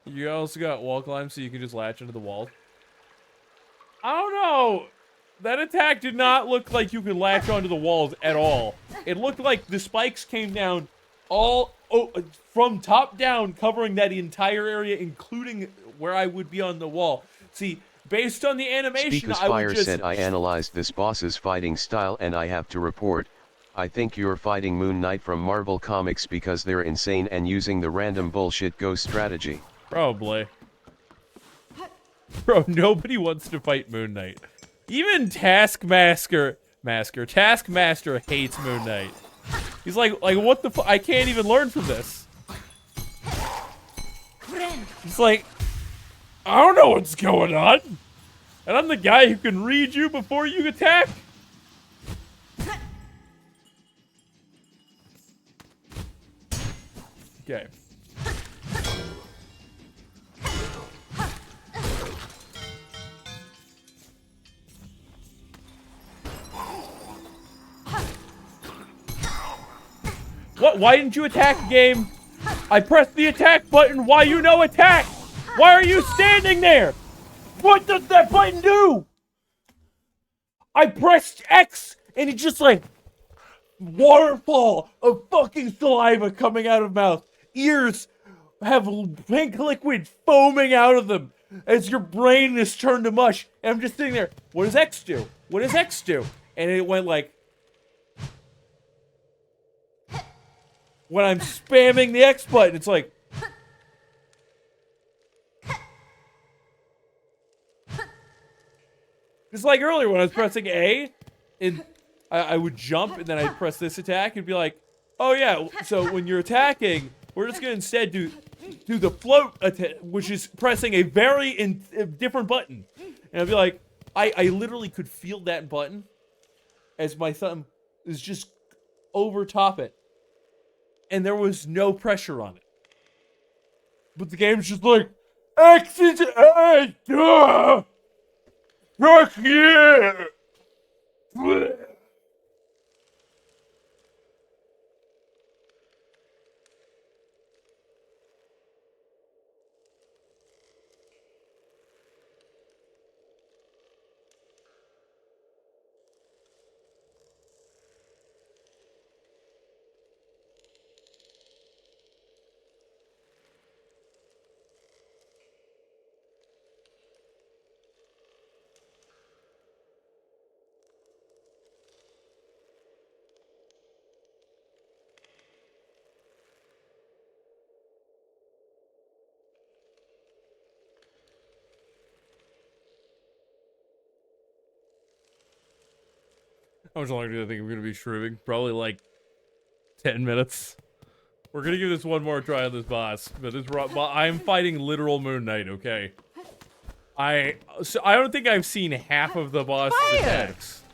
You also got wall climb, so you can just latch into the wall. I don't know. That attack did not look like you could latch onto the walls at all. It looked like the spikes came down from top down, covering that entire area, including where I would be on the wall. See, based on the animation, Speakus Fire said, I analyzed this boss's fighting style and I have to report, I think you're fighting Moon Knight from Marvel Comics because they're insane and using the random bullshit ghost strategy. Probably. Bro, nobody wants to fight Moon Knight. Even Taskmaster hates Moon Knight. He's like what the I can't even learn from this. He's like, I don't know what's going on. And I'm the guy who can read you before you attack. Okay. What? Why didn't you attack, game? I pressed the attack button. Why you no attack? Why are you standing there? What does that button do? I pressed X and it's just like waterfall of fucking saliva coming out of mouth. Ears have pink liquid foaming out of them as your brain is turned to mush. And I'm just sitting there. What does X do? What does X do? And it went like, when I'm spamming the X button, it's like, it's like earlier when I was pressing A, and I would jump, and then I'd press this attack, and be like, oh yeah, so when you're attacking, we're just gonna instead do the float attack, which is pressing a very different button. And I'd be like, I literally could feel that button as my thumb is just over top it. And there was no pressure on it. But the game's just like, X is A, duh! Fuck yeah! How much longer do I think I'm going to be shrooming? Probably like 10 minutes. We're going to give this one more try on this boss. But I'm fighting literal Moon Knight, okay? I don't think I've seen half of the boss's attacks.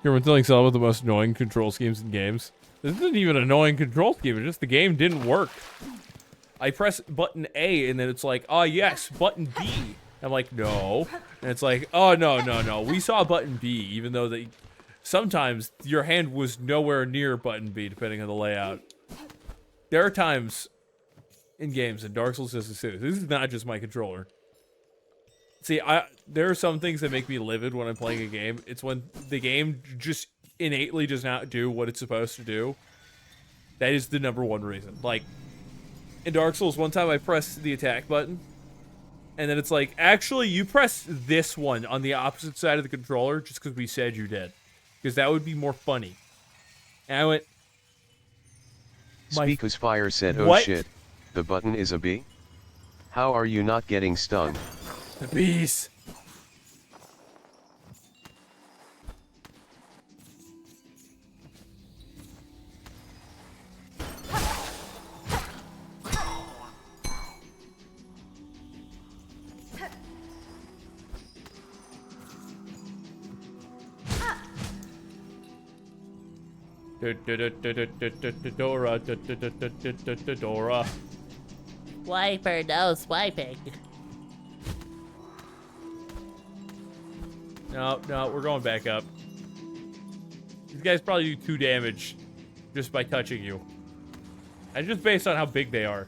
Everyone's telling some of the most annoying control schemes in games. This isn't even an annoying control scheme, it's just the game didn't work. I press button A and then it's like, oh yes, button B. I'm like, no. And it's like, oh no. We saw button B, even though sometimes your hand was nowhere near button B, depending on the layout. There are times in games, and Dark Souls does this too. This is not just my controller. See, there are some things that make me livid when I'm playing a game. It's when the game just innately does not do what it's supposed to do. That is the number one reason. Like, in Dark Souls, one time I pressed the attack button, and then it's like, actually, you press this one on the opposite side of the controller just because we said you did. Because that would be more funny. And I went... Speakus Fire said, oh What? shit, the button is a B? How are you not getting stung? The bees. Dora. Wiper, no swiping. No, we're going back up. These guys probably do 2 damage just by touching you. And just based on how big they are.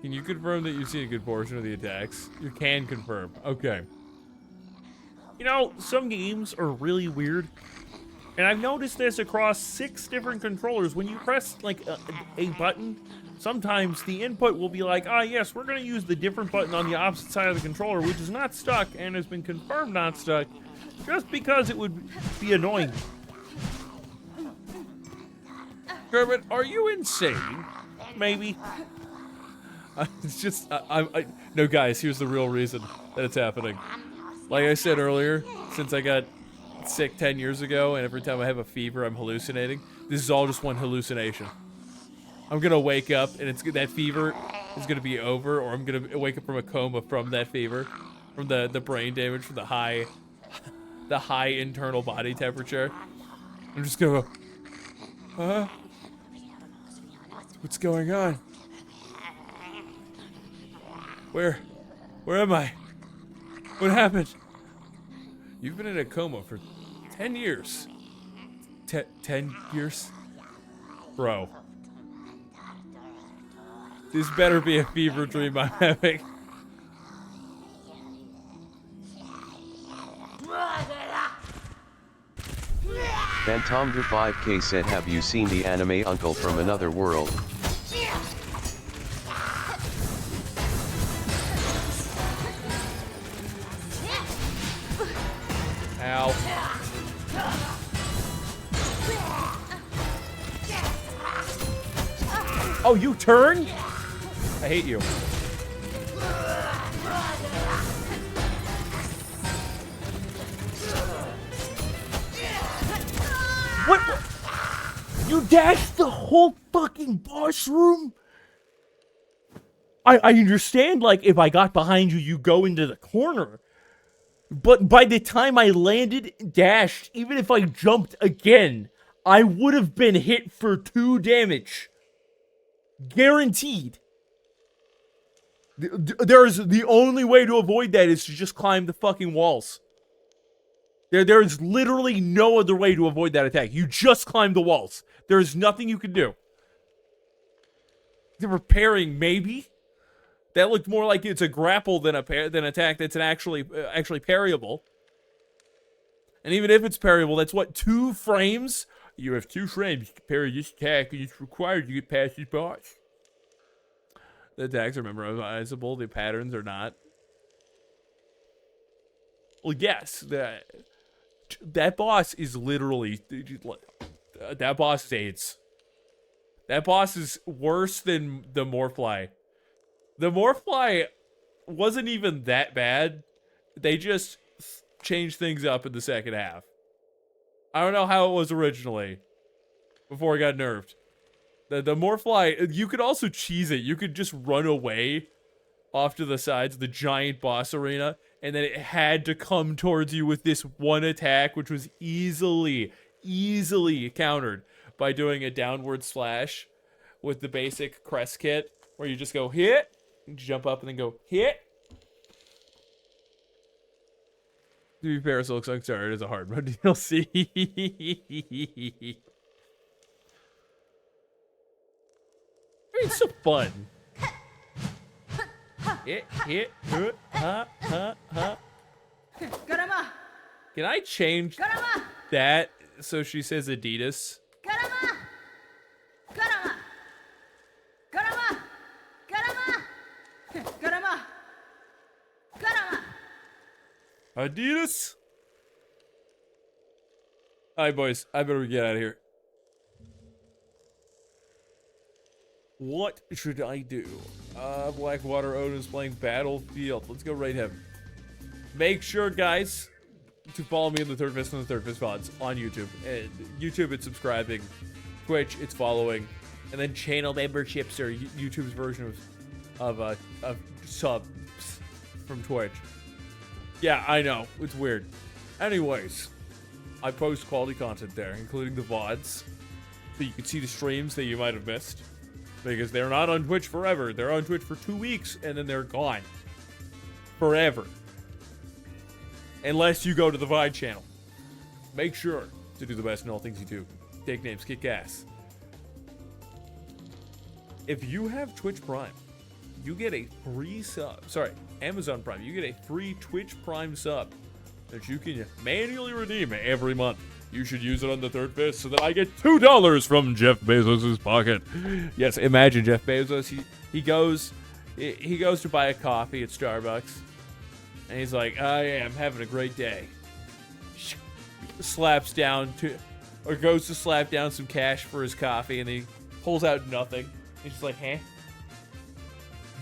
Can you confirm that you've seen a good portion of the attacks? You can confirm. Okay. You know, some games are really weird. And I've noticed this across 6 different controllers. When you press, like, a button, sometimes the input will be like, ah, yes, we're going to use the different button on the opposite side of the controller, which is not stuck and has been confirmed not stuck, just because it would be annoying. Kermit, are you insane? Maybe. It's just, no, guys, here's the real reason that it's happening. Like I said earlier, since I got sick 10 years ago, and every time I have a fever, I'm hallucinating. This is all just one hallucination. I'm gonna wake up, and that fever is gonna be over, or I'm gonna wake up from a coma from that fever, from the brain damage, from the high internal body temperature. I'm just gonna go, huh? What's going on? Where am I? What happened? You've been in a coma for 10 years. 10 years? Bro. This better be a fever dream I'm having. Phantomder 5K said, have you seen the anime Uncle from Another World? Ow. Oh, you turn? I hate you. What? You dashed the whole fucking boss room? I understand, like, if I got behind you, you go into the corner. But by the time I landed, dashed, even if I jumped again, I would have been hit for 2 damage. Guaranteed. The only way to avoid that is to just climb the fucking walls. There is literally no other way to avoid that attack. You just climb the walls. There is nothing you can do. The repairing, maybe? That looked more like it's a grapple than an attack that's actually parryable. And even if it's parryable, that's what, 2 frames? You have 2 frames to parry this attack, and it's required to get past this boss. The attacks are memorizable, the patterns are not. Well, yes, that boss is literally... That boss is AIDS. That boss is worse than the Morphly. The Morphly wasn't even that bad. They just changed things up in the second half. I don't know how it was originally, before it got nerfed. The Morphly, you could also cheese it. You could just run away off to the sides, the giant boss arena, and then it had to come towards you with this one attack, which was easily countered by doing a downward slash with the basic crest kit, where you just go hit, jump up, and then go hit. To be fair, Silksong, sorry, it is a hard mode DLC. It's so fun. Hit, Can I change that so she says Adidas? Adidas? Alright, boys. I better get out of here. What should I do? Blackwater Odin's playing Battlefield. Let's go raid him. Make sure, guys, to follow me in the Third Fist and the Third Fist VODs on YouTube. And YouTube, it's subscribing. Twitch, it's following. And then channel memberships are YouTube's version of subs from Twitch. Yeah, I know. It's weird. Anyways, I post quality content there, including the VODs. So you can see the streams that you might have missed. Because they're not on Twitch forever. They're on Twitch for 2 weeks, and then they're gone. Forever. Unless you go to the Vine channel. Make sure to do the best in all things you do. Take names, kick ass. If you have Twitch Prime, you get a free sub. Sorry, Amazon Prime. You get a free Twitch Prime sub that you can manually redeem every month. You should use it on the Third Fist so that I get $2 from Jeff Bezos' pocket. Yes, imagine Jeff Bezos. He goes to buy a coffee at Starbucks, and he's like, "Oh yeah, I'm having a great day." Goes to slap down some cash for his coffee, and he pulls out nothing. He's just like, "Huh?"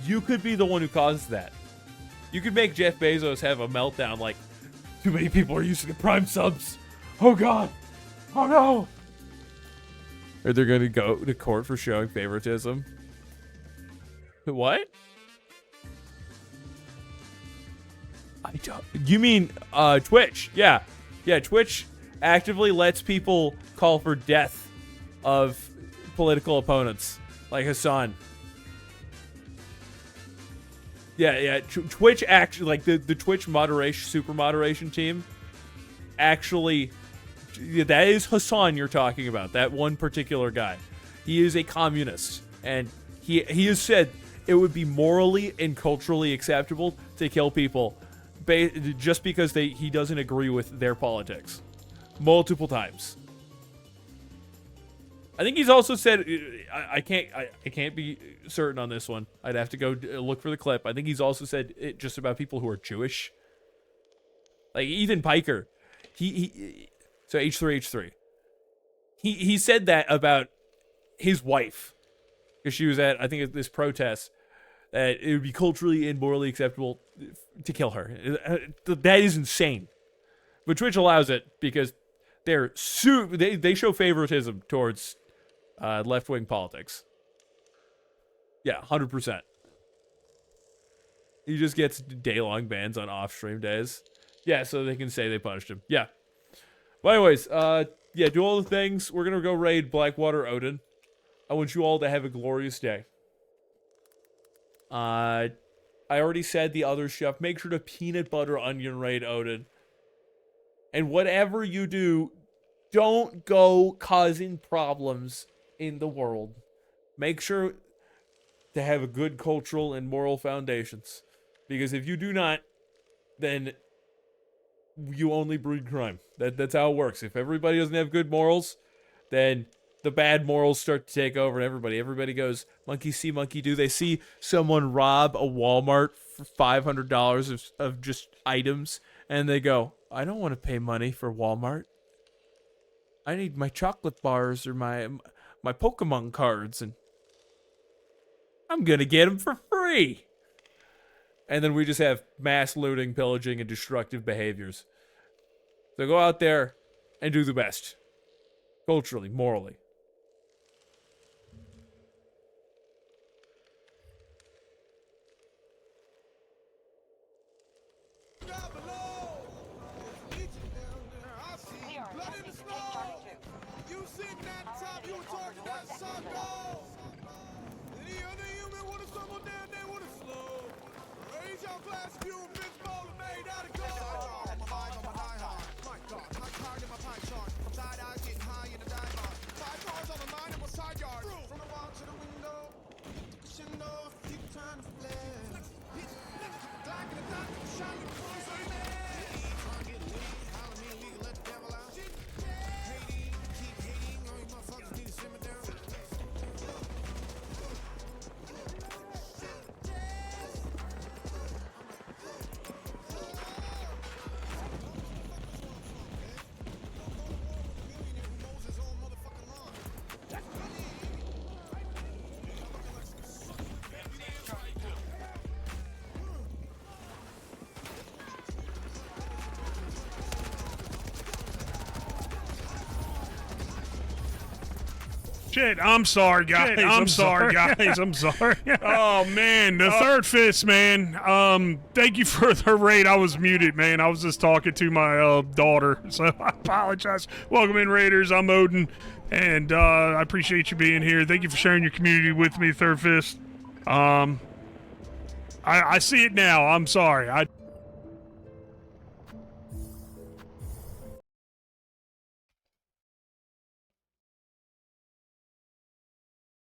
You could be the one who causes that. You could make Jeff Bezos have a meltdown like, "Too many people are using the Prime subs. Oh god! Oh no!" Or they're gonna go to court for showing favoritism. What? I don't. You mean Twitch? Yeah. Twitch actively lets people call for death of political opponents, like Hassan. Yeah. Twitch actually, like the Twitch moderation, super moderation team, actually. That is Hassan you're talking about. That one particular guy. He is a communist, and he has said it would be morally and culturally acceptable to kill people just because he doesn't agree with their politics. Multiple times. I think he's also said, I can't be certain on this one. I'd have to go look for the clip. I think he's also said it just about people who are Jewish. Like Ethan Piker. So H3H3. He said that about his wife. Because she was at, I think, this protest, that it would be culturally and morally acceptable to kill her. That is insane. But Twitch allows it because they show favoritism towards left-wing politics. Yeah, 100%. He just gets day-long bans on off-stream days. Yeah, so they can say they punished him. Yeah. But anyways, yeah, do all the things. We're gonna go raid Blackwater Odin. I want you all to have a glorious day. I already said the other stuff. Make sure to peanut butter onion raid Odin. And whatever you do, don't go causing problems in the world. Make sure to have a good cultural and moral foundations. Because if you do not, then you only breed crime. That's how it works. If everybody doesn't have good morals, then the bad morals start to take over, and everybody goes monkey see, monkey do. They see someone rob a Walmart for $500 of just items, and they go, I don't want to pay money for Walmart. I need my chocolate bars or my Pokemon cards, and I'm gonna get them for free. And then we just have mass looting, pillaging, and destructive behaviors. So go out there and do the best. Culturally, morally. Shit, I'm sorry, guys. I'm sorry, guys. I'm sorry. Oh, man, the third fist, man. Thank you for the raid. I was muted, man. I was just talking to my daughter, so I apologize. Welcome in, Raiders. I'm Odin, and I appreciate you being here. Thank you for sharing your community with me, Third Fist. I see it now. I'm sorry.